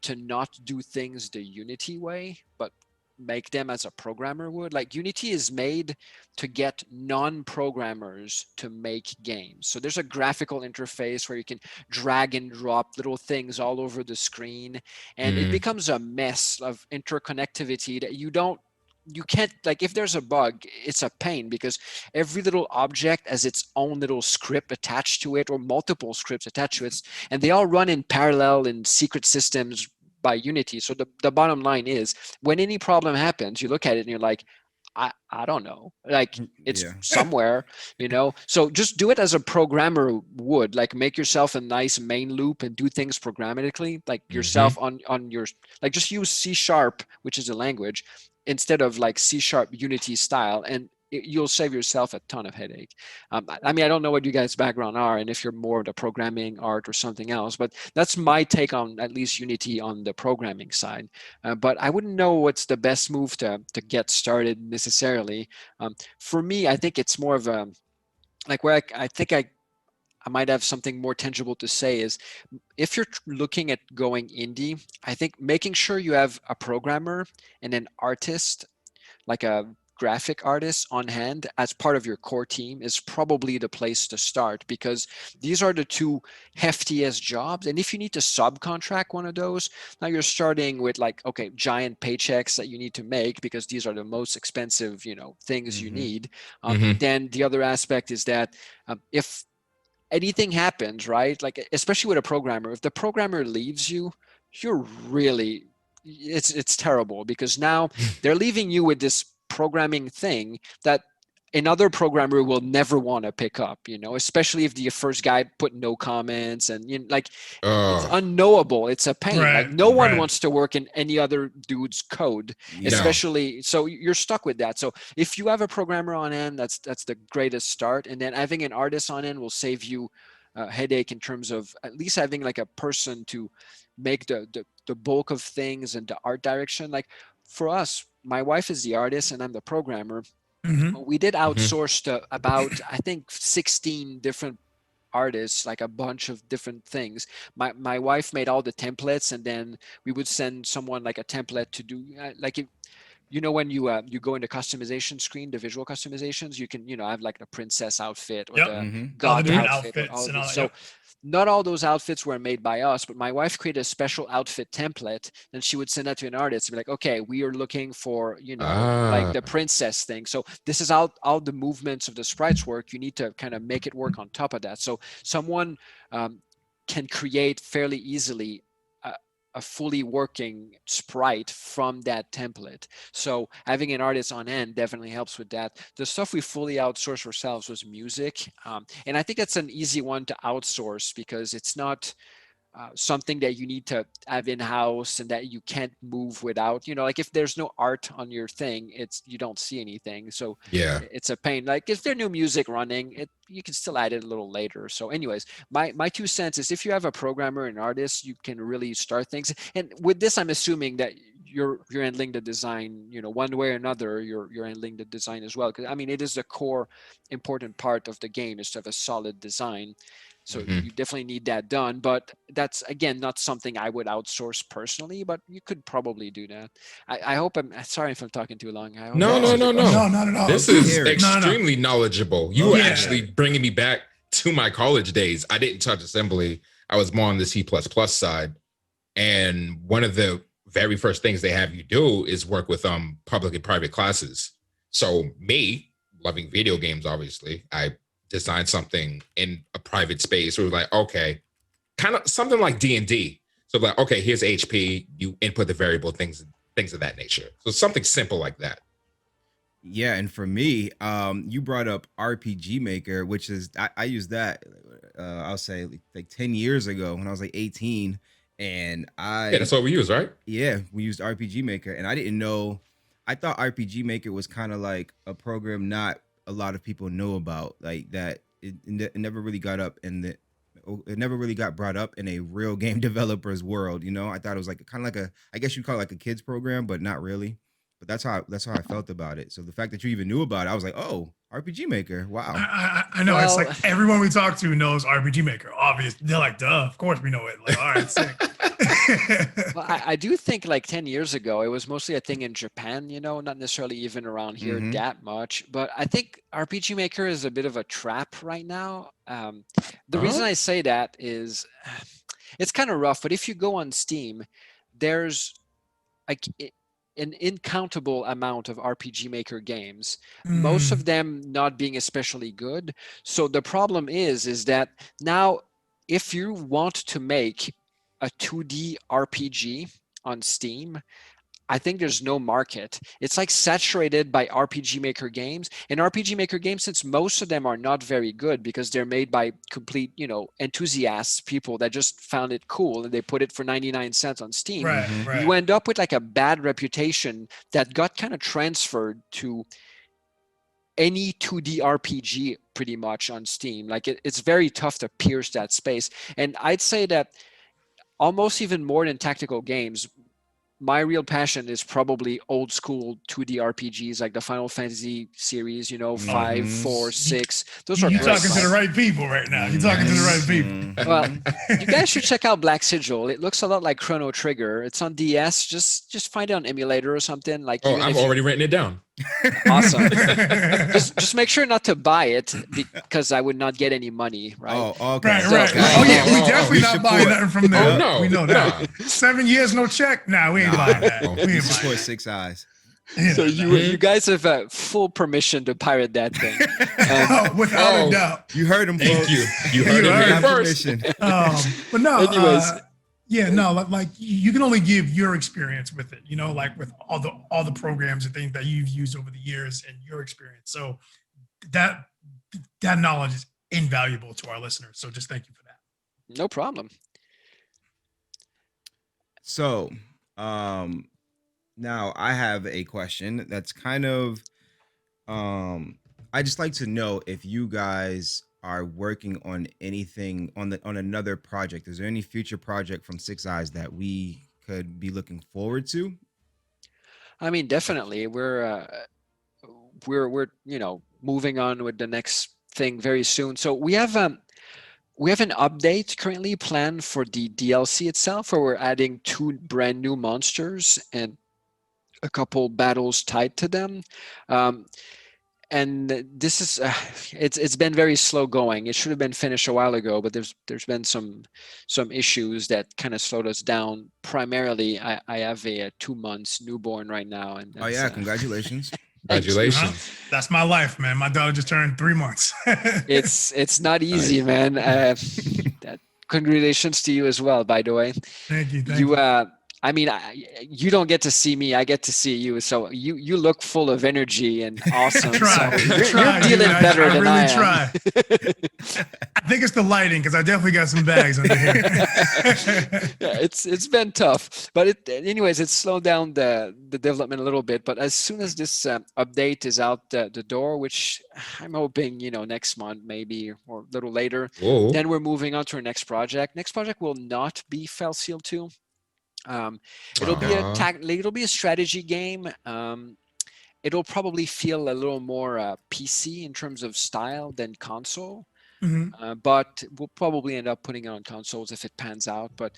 to not do things the Unity way, but make them as a programmer would. Like Unity is made to get non-programmers to make games. So there's a graphical interface where you can drag and drop little things all over the screen, and it Mm. becomes a mess of interconnectivity that you can't, like, if there's a bug, it's a pain because every little object has its own little script attached to it, or multiple scripts attached to it, and they all run in parallel in secret systems by Unity. So the bottom line is, when any problem happens, you look at it and you're like, I don't know, like it's Yeah. somewhere. So just do it as a programmer would, like make yourself a nice main loop and do things programmatically, like yourself on your, just use C#, which is a language, instead of like C# Unity style, and you'll save yourself a ton of headache. I mean, I don't know what you guys' background are, and if you're more of the programming, art, or something else, but that's my take on at least Unity on the programming side. But I wouldn't know what's the best move to get started necessarily. For me, I think it's more of a like where I think I might have something more tangible to say is if you're looking at going indie, I think making sure you have a programmer and an artist, like a graphic artist on hand as part of your core team is probably the place to start, because these are the two heftiest jobs. And if you need to subcontract one of those, now you're starting with like, okay, giant paychecks that you need to make because these are the most expensive, things you need. Mhm. Then the other aspect is that if anything happens, right? Like especially with a programmer, if the programmer leaves you, you're really it's terrible, because now they're leaving you with this programming thing that another programmer will never want to pick up, especially if the first guy put no comments and like it's Oh, unknowable. It's a pain. Like Right, no one right. wants to work in any other dude's code, Yeah. no. especially so you're stuck with that. So if you have a programmer on end, that's the greatest start. And then having an artist on end will save you a headache in terms of at least having like a person to make the bulk of things and the art direction. Like for us, my wife is the artist and I'm the programmer. Hmm. We did Mhm. outsource to about I think 16 different artists, like a bunch of different things. My wife made all the templates, and then we would send someone like a template to do like if, when you go into customization screen, the visual customizations, you can have like the princess outfit or Yep. the Mm-hmm. All the god different Yep. outfit or outfits all of and all these. that. So Yep. not all those outfits were made by us, but my wife created a special outfit template, and she would send that to an artist and be like, okay, we are looking for, like Ah. the princess thing. So this is all the movements of the sprites work. You need to kind of make it work on top of that. So someone um, can create fairly easily a fully working sprite from that template. So having an artist on end definitely helps with that. The stuff we fully outsourced ourselves was music. And I think that's an easy one to outsource because it's not something that you need to have in house and that you can't move without. Like if there's no art on your thing, you don't see anything. So Yeah. it's a pain. Like if there's new music running, you can still add it a little later. So, anyways, my 2 cents is if you have a programmer and artist, you can really start things. And with this, I'm assuming that you're handling the design, one way or another. You're handling the design as well, because I mean it is the core important part of the game is to have a solid design. So Mhm. you definitely need that done, but that's again not something I would outsource personally, but you could probably do that. I hope I'm sorry if I'm talking too long. I hope No, that no, No. answers no, your no. No, question. not at all. This Love to is hear it. No, no. extremely knowledgeable. You Love were to Yeah. hear actually it. bringing me back to my college days. I didn't touch assembly. I was more on the C++ side. And one of the very first things they have you do is work with public and private classes. So me, loving video games, obviously, I designed something in a private space. It was like, okay, kind of something like D&D. So like, okay, here's HP, you input the variable, things of that nature. So something simple like that. Yeah, and for me, you brought up RPG Maker, which is I used that I'll say like 10 years ago when I was like 18. And Yeah, that's I what we use, right? yeah, we used RPG Maker, and I didn't know. I thought RPG Maker was kind of like a program not a lot of people know about, like that. It never really got up in the. It never really got brought up in a real game developer's world. I thought it was like kind of like I guess you call it like a kids program, but not really. But that's how I felt about it. So the fact that you even knew about it, I was like, oh, RPG Maker, wow. I know. It's Well, like everyone we talk to knows RPG Maker. Obvious. They're like, duh, of course we know it. Like, all right, sick. well, I do think like 10 years ago, it was mostly a thing in Japan, not necessarily even around here Mm-hmm. that much. But I think RPG Maker is a bit of a trap right now. The reason Oh, I say that is it's kind of rough, but if you go on Steam, there's like an incountable amount of RPG Maker games, most of Mm, them not being especially good. So the problem is that now if you want to make a 2D RPG on Steam, I think there's no market. It's like saturated by RPG Maker games. And RPG Maker games, since most of them are not very good because they're made by complete, enthusiasts, people that just found it cool and they put it for 99 cents on Steam, right, Mm-hmm. right. you end up with like a bad reputation that got kind of transferred to any 2D RPG pretty much on Steam. Like it's very tough to pierce that space. And I'd say that almost even more than tactical games, my real passion is probably old school 2D RPGs like the Final Fantasy series, you know, 5, 4, 6. Those are You're great. talking to the right people right now. You're talking to the right people. Well, you guys should check out Black Sigil. It looks a lot like Chrono Trigger. It's on DS. Just find it on emulator or something. Like, Oh, I've already written it down. Awesome. just make sure not to buy it because I would not get any money, right? Oh, okay. Right, So- right. Oh yeah, we definitely We not buying support. nothing from there. Oh, no, we know that. 7 years, no check. Nah, we ain't buying that. We We ain't buying support that. 6 Eyes. Yeah, So nah. you guys have full permission to pirate that thing. Oh, without Oh. a doubt. You heard him, Thank folks. you. You heard You it heard here Have first. permission. But no, Anyways. yeah, no, like you can only give your experience with it, you know, like with all the programs and things that you've used over the years and your experience. So that knowledge is invaluable to our listeners. So just thank you for that. No problem. So, now I have a question that's kind of, I just like to know if you guys are working on anything on another project. Is there any future project from Six Eyes that we could be looking forward to? I mean, definitely, we're you know, moving on with the next thing very soon. So we have an update currently planned for the DLC itself, where we're adding 2 brand new monsters and a couple battles tied to them. And this is it's been very slow going. It should have been finished a while ago, but there's been some issues that kind of slowed us down. Primarily, I have a 2 months newborn right now, and Oh yeah, congratulations. Congratulations. That's my life, man. My daughter just turned 3 months. it's not easy, man. That congratulations to you as well, by the way. Thank you. Thank You you. I mean, you don't get to see me. I get to see you. So you look full of energy and awesome. Try. So you're Try, dealing dude. better I than really I am. try. I think it's the lighting because I definitely got some bags under here. Yeah, it's been tough, but anyways, it's slowed down the development a little bit. But as soon as this update is out the door, which I'm hoping, you know, next month maybe or a little later, Whoa. then we're moving on to our next project. Next project will not be Fell Seal 2. It'll be Aw. it'll be a strategy game. It'll probably feel a little more PC in terms of style than console. Mhm. But we'll probably end up putting it on consoles if it pans out. But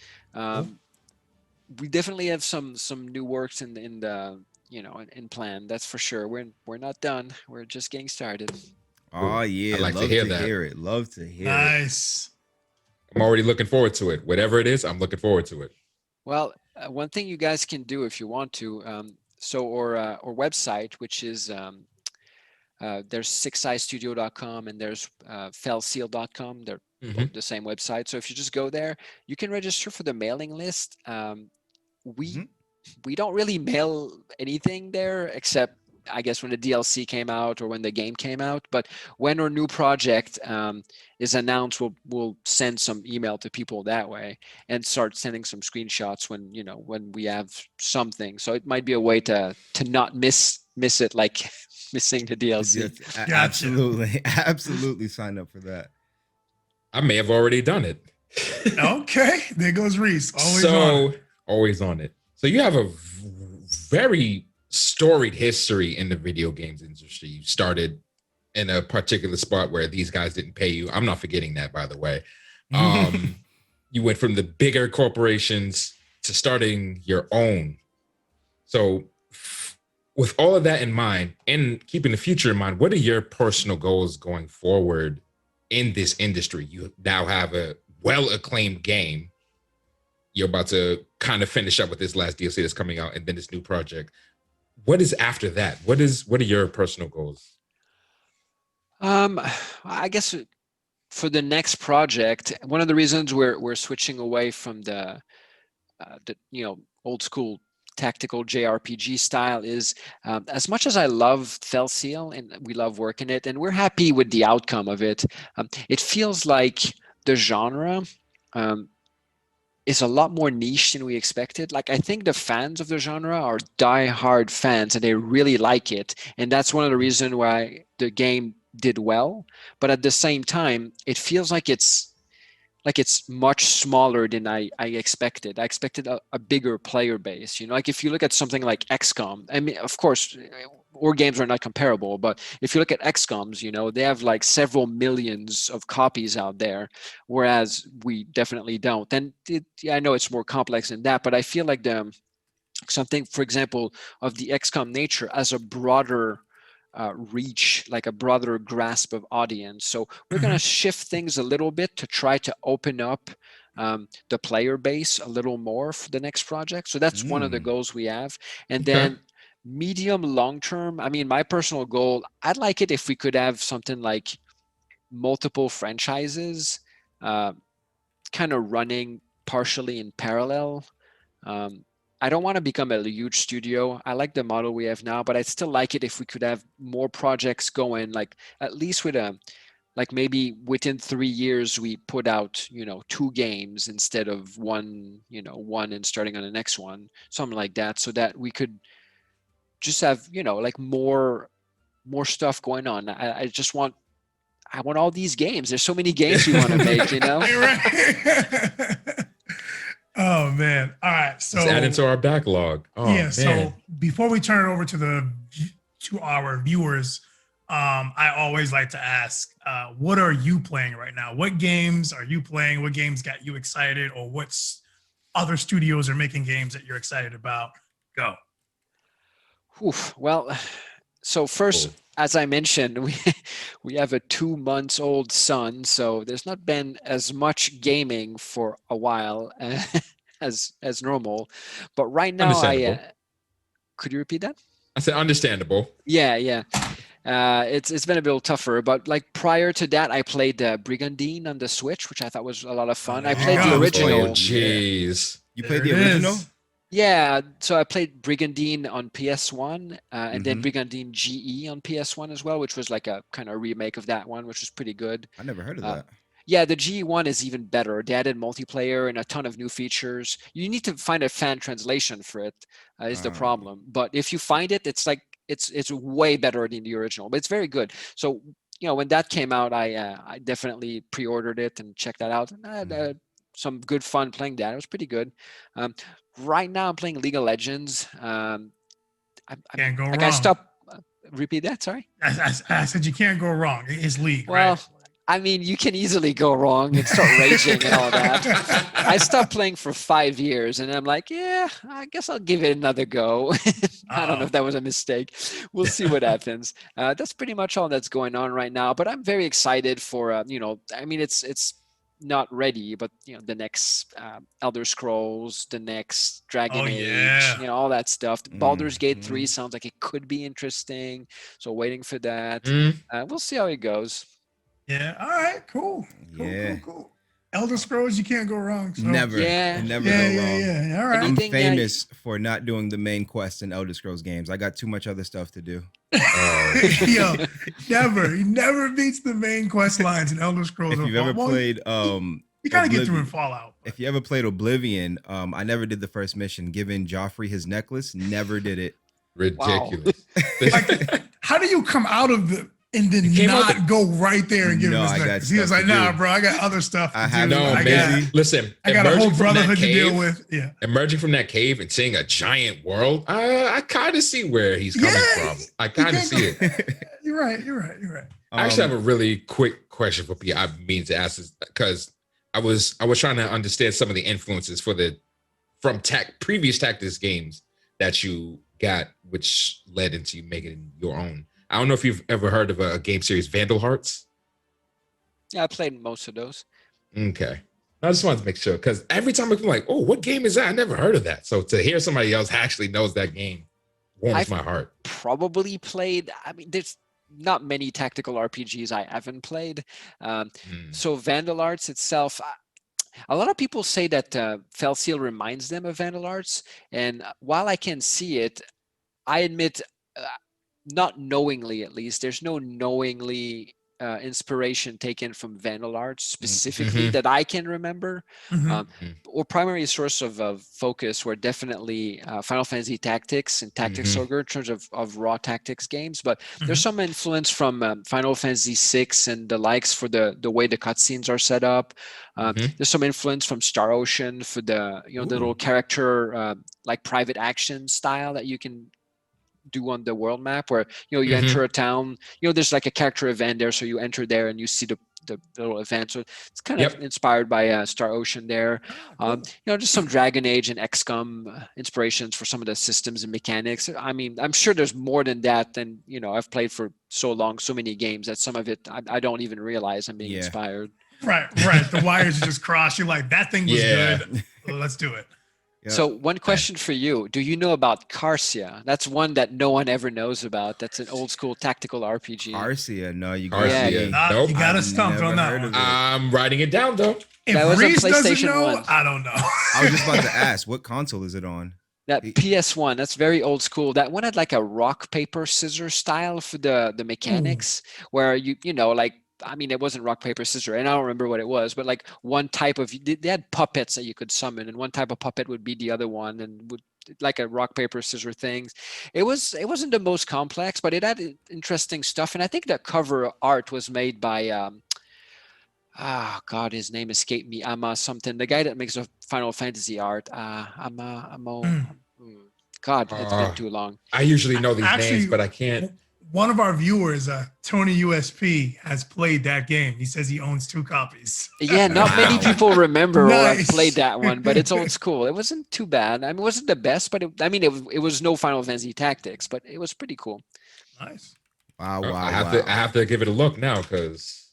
we definitely have some new works in the you know in plan. That's for sure. We're not done. We're just getting started. Oh yeah, I'd like to love hear to that. hear it. Love to hear it. Nice. I'm already looking forward to it. Whatever it is, I'm looking forward to it. Well, one thing you guys can do if you want to, our website, which is there's sixeyestudio.com and there's fellseal.com. They're both the same website. So if you just go there, you can register for the mailing list. We don't really mail anything there except I guess when the DLC came out or when the game came out. But when our new project is announced, we'll send some email to people that way and start sending some screenshots when we have something. So it might be a way to not miss it, like missing the DLC. Gotcha. Absolutely sign up for that. I may have already done it. Okay, there goes Reese. Always on it. So you have a very storied history in the video games industry. You started in a particular spot where these guys didn't pay you. I'm not forgetting that, by the way. You went from the bigger corporations to starting your own. So with all of that in mind and keeping the future in mind, what are your personal goals going forward in this industry? You now have a well-acclaimed game. You're about to kind of finish up with this last DLC that's coming out and then this new project. What is after that? What are your personal goals? I guess for the next project, one of the reasons we're switching away from the old school tactical JRPG style is as much as I love Fell Seal and we love working it and we're happy with the outcome of it, it feels like the genre is a lot more niche than we expected. Like, I think the fans of the genre are die-hard fans and they really like it. And that's one of the reasons why the game did well. But at the same time, it feels like it's much smaller than I expected. I expected a bigger player base. Like if you look at something like XCOM, I mean, of course, war games are not comparable, but if you look at XCOMs, they have like several millions of copies out there, whereas we definitely don't. And I know it's more complex than that, but I feel like something, for example, of the XCOM nature as a broader reach, like a broader grasp of audience. So we're going to shift things a little bit to try to open up the player base a little more for the next project. So that's one of the goals we have. And then medium long term, I mean, my personal goal, I'd like it if we could have something like multiple franchises kind of running partially in parallel. I don't want to become a huge studio. I like the model we have now, but I'd still like it if we could have more projects going, like at least with like maybe within 3 years we put out, 2 games instead of one and starting on the next one, something like that, so that we could just have, like more stuff going on. I want all these games. There's so many games we want to make, Right. Oh man! All right, so let's add into our backlog. Oh, yeah. Man. So before we turn it over to our viewers, I always like to ask, what are you playing right now? What games are you playing? What games got you excited, or what's other studios are making games that you're excited about? Go. Oof. Well, so first, as I mentioned, we have a 2-month-old son, so there's not been as much gaming for a while as normal. But right now, could you repeat that? I said understandable. Yeah. It's been a bit tougher, but like prior to that, I played Brigandine on the Switch, which I thought was a lot of fun. I played the original. Oh, jeez. You played the original? Yeah, so I played Brigandine on PS1 and then Brigandine GE on PS1 as well, which was like a kind of remake of that one, which was pretty good. I never heard of that. Yeah, the GE one is even better. They added multiplayer and a ton of new features. You need to find a fan translation for it, is the problem. But if you find it, it's like it's way better than the original, but it's very good. So when that came out, I definitely pre-ordered it and checked that out. And I had some good fun playing that. It was pretty good. Right now, I'm playing League of Legends. Can't go wrong. I stopped. Repeat that. Sorry. I said you can't go wrong. It's League, well, right? I mean, you can easily go wrong and start raging and all that. I stopped playing for 5 years, and I'm like, yeah, I guess I'll give it another go. I don't know if that was a mistake. We'll see what happens. That's pretty much all that's going on right now. But I'm very excited for, I mean, it's not ready, but the next Elder Scrolls, the next Dragon Age, all that stuff. Baldur's Gate 3 sounds like it could be interesting, so waiting for that. We'll see how it goes. Yeah. All right. Cool. Elder Scrolls, you can't go wrong. So. Never go wrong. Yeah. All right. I'm famous for not doing the main quest in Elder Scrolls games. I got too much other stuff to do. Yo, he never beats the main quest lines in Elder Scrolls. If you've ever played, you gotta get through in Fallout. If you ever played Oblivion, I never did the first mission. Giving Joffrey his necklace, never did it. Ridiculous. Like, how do you come out of the and then not go right there and give him his necklace? He was like, nah, bro, I got other stuff to do. Listen, I got a whole brotherhood to deal with. Yeah. Emerging from that cave and seeing a giant world, I kind of see where he's coming from. I kind of see it. You're right. I actually have a really quick question for Pierre. I mean to ask this because I was trying to understand some of the influences from previous Tactics games that you got, which led into you making your own. I don't know if you've ever heard of a game series, Vandal Hearts. Yeah, I played most of those. Okay. I just wanted to make sure, because every time I'm like, oh, what game is that? I never heard of that. So to hear somebody else actually knows that game warms my heart. Probably played, I mean, there's not many tactical RPGs I haven't played. So Vandal Hearts itself, a lot of people say that Fell Seal reminds them of Vandal Hearts. And while I can see it, I admit, not knowingly at least, there's no knowingly inspiration taken from Vandal Art specifically Mhm. that I can remember. Mhm. Or primary source of focus were definitely Final Fantasy Tactics and Tactics Mhm. Ogre in terms of raw tactics games. But there's Mhm. some influence from Final Fantasy VI and the likes for the way the cutscenes are set up. Mhm. There's some influence from Star Ocean for the the little character like private action style that you can do on the world map, where you enter Mhm. a town, there's like a character event there, so you enter there and you see the little event. So it's kind of Yep. inspired by Star Ocean there. Ah, cool. Just some Dragon Age and XCOM inspirations for some of the systems and mechanics. I mean, I'm sure there's more than that. And I've played for so long, so many games, that some of it I don't even realize I'm being Yeah. inspired. Right, right. The wires just cross. You're like, that thing was Yeah. good. Let's do it. Yep. So one question for you. Do you know about Carcia? That's one that no one ever knows about. That's an old school tactical RPG. Arcia, no, you got Arcia. me. Nah, Nope. you got to I've stump never on that heard one. of it. I'm writing it down though. If That was on Reese doesn't PlayStation know, 1. I don't know. I was just about to ask, what console is it on? That PS1, that's very old school. That one had like a rock, paper, scissors style for the mechanics, where like, I mean, it wasn't rock, paper, scissors, and I don't remember what it was, but like one type of, they had puppets that you could summon, and one type of puppet would be the other one, and would like a rock, paper, scissors things. It wasn't the most complex, but it had interesting stuff. And I think the cover art was made by God, his name escaped me. Ama something. The guy that makes the Final Fantasy art. God, it's been Uh, too long. I usually know these Actually, names, but I can't. One of our viewers, Tony USP, has played that game. He says he owns 2 copies. Yeah, not many Wow. people remember or have Nice. played that one, but it's old school. It wasn't too bad. I mean, it wasn't the best, but it was no Final Fantasy Tactics, but it was pretty cool. Nice. Wow, I wow, have wow. to. I have to give it a look now because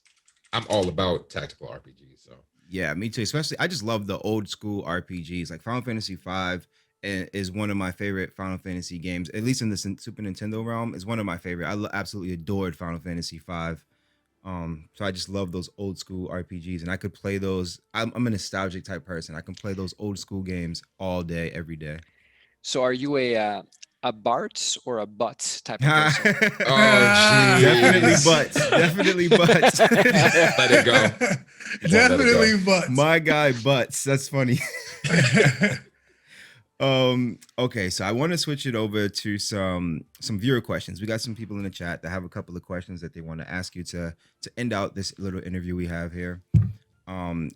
I'm all about tactical RPGs. So Yeah, me too. Especially, I just love the old school RPGs. Like Final Fantasy V is one of my favorite Final Fantasy games, at least in the Super Nintendo realm. Is one of my favorite. I absolutely adored Final Fantasy V. So I just love those old school RPGs, and I could play those. I'm a nostalgic type person. I can play those old school games all day, every day. So, are you a Bart or a Butt type of person? Oh, Definitely jeez. butts. Definitely butts. Let it go. Definitely butts. My guy butts. That's funny. Okay, so I want to switch it over to some viewer questions. We got some people in the chat that have a couple of questions that they want to ask you to end out this little interview we have here.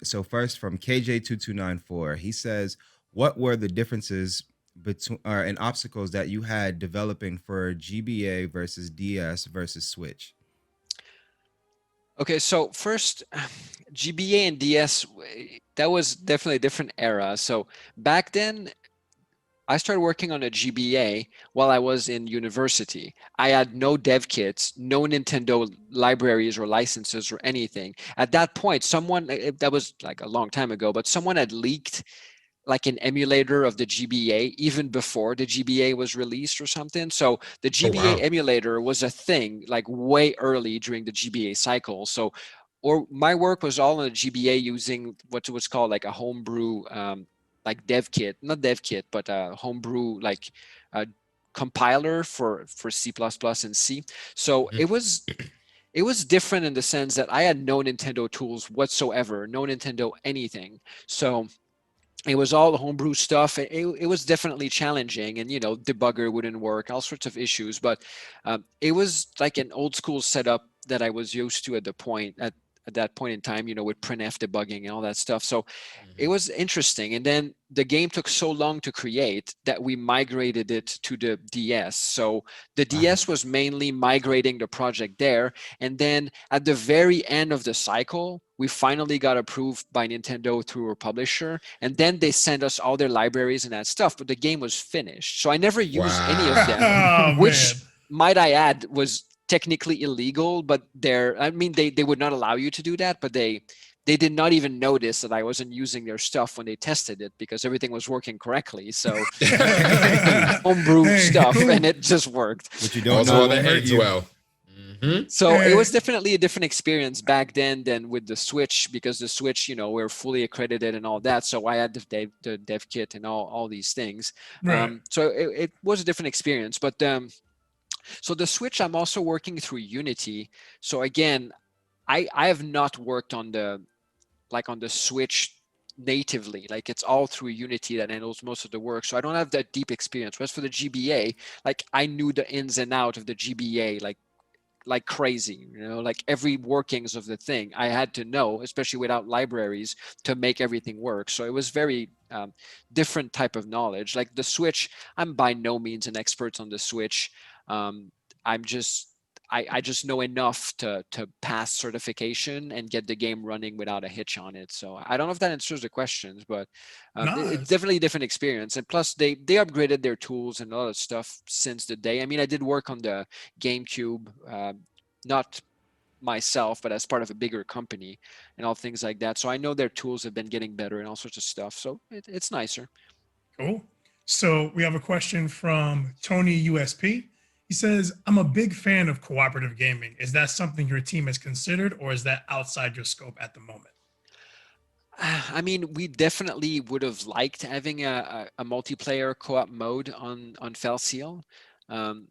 So first from KJ2294, he says, what were the differences between and obstacles that you had developing for GBA versus DS versus Switch? Okay, so first, GBA and DS, that was definitely a different era. So back then, I started working on a GBA while I was in university. I had no dev kits, no Nintendo libraries or licenses or anything. At that point, that was like a long time ago, but someone had leaked like an emulator of the GBA even before the GBA was released or something. So the GBA wow. emulator was a thing like way early during the GBA cycle. So, or my work was all on the GBA using what was called like a homebrew, like dev kit, not dev kit, but a homebrew like compiler for C++ and C. So it was different in the sense that I had no Nintendo tools whatsoever, no Nintendo anything. So it was all homebrew stuff. It was definitely challenging, and debugger wouldn't work, all sorts of issues. But it was like an old school setup that I was used to at that point in time, with printf debugging and all that stuff. So it was interesting. And then the game took so long to create that we migrated it to the DS. So the DS was mainly migrating the project there. And then at the very end of the cycle, we finally got approved by Nintendo through our publisher. And then they sent us all their libraries and that stuff, but the game was finished. So I never used any of them, Oh, which man. might I add was technically illegal, but they would not allow you to do that, but they did not even notice that I wasn't using their stuff when they tested it because everything was working correctly. So homebrew stuff, and it just worked. But you don't Also, know all what that hurt ends you. well. So it was definitely a different experience back then than with the Switch, because the Switch, we're fully accredited and all that. So I had the dev kit and all these things. Right. So it was a different experience. But so the Switch, I'm also working through Unity. So again, I have not worked on the Switch natively. Like it's all through Unity that handles most of the work. So I don't have that deep experience. Whereas for the GBA, like I knew the ins and out of the GBA like crazy, like every workings of the thing I had to know, especially without libraries, to make everything work. So it was very different type of knowledge. Like the Switch, I'm by no means an expert on the Switch. I'm just I just know enough to pass certification and get the game running without a hitch on it. So I don't know if that answers the questions, but it's Nice. definitely a different experience. And plus, they upgraded their tools and all that stuff since the day. I mean, I did work on the GameCube, not myself, but as part of a bigger company and all things like that. So I know their tools have been getting better and all sorts of stuff. So it's nicer. Cool. So we have a question from Tony USP. He says, I'm a big fan of cooperative gaming. Is that something your team has considered, or is that outside your scope at the moment? I mean, we definitely would have liked having a multiplayer co-op mode on Fell Seal. But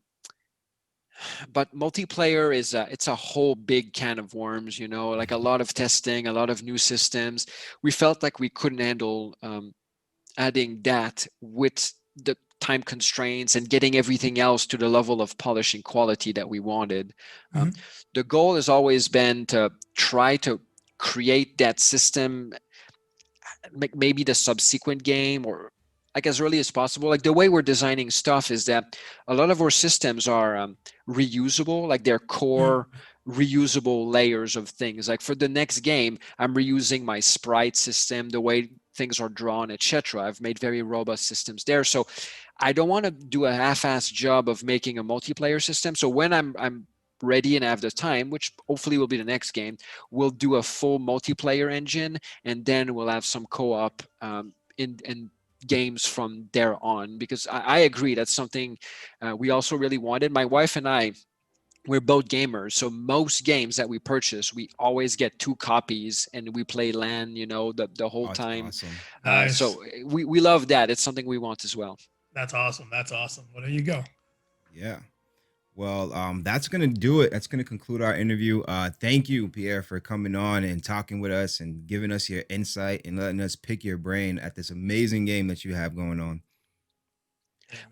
multiplayer is it's a whole big can of worms, like a lot of testing, a lot of new systems. We felt like we couldn't handle adding that with the time constraints and getting everything else to the level of polishing quality that we wanted. Mm-hmm. The goal has always been to try to create that system, maybe the subsequent game, or like as early as possible. Like the way we're designing stuff is that a lot of our systems are reusable, like they're core reusable layers of things. Like for the next game, I'm reusing my sprite system, the way things are drawn, etc. I've made very robust systems there. So I don't want to do a half-assed job of making a multiplayer system. So when I'm ready and have the time, which hopefully will be the next game, we'll do a full multiplayer engine, and then we'll have some co-op in games from there on. Because I agree, that's something we also really wanted. My wife and I, we're both gamers, so most games that we purchase, we always get 2 copies and we play LAN, the whole That's time. awesome. Nice. So we love that. It's something we want as well. That's awesome. That's awesome. Well, there you go. Yeah. Well, that's gonna do it. That's gonna conclude our interview. Thank you, Pierre, for coming on and talking with us and giving us your insight and letting us pick your brain at this amazing game that you have going on.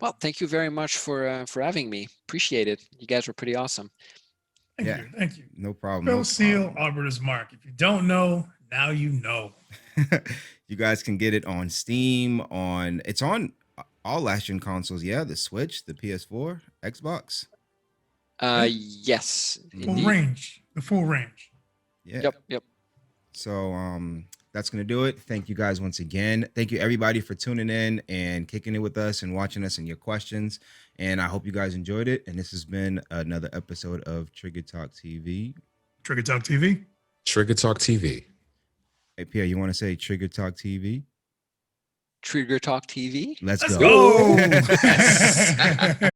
Well, thank you very much for having me. Appreciate it. You guys were pretty awesome. Thank Yeah. you. Thank you. No problem. Fell No Seal, problem. Arbiter's Mark. If you don't know, now you know. You guys can get it on Steam. It's on all last-gen consoles. Yeah, the Switch, the PS4, Xbox. Yes, Full indeed. range. The full range. Yeah. Yep. So that's gonna do it. Thank you guys once again. Thank you everybody for tuning in and kicking it with us and watching us and your questions. And I hope you guys enjoyed it. And this has been another episode of Trigger Talk TV. Trigger Talk TV. Trigger Talk TV. Hey Pierre, you want to say Trigger Talk TV? Trigger Talk TV. Let's Let's go. go.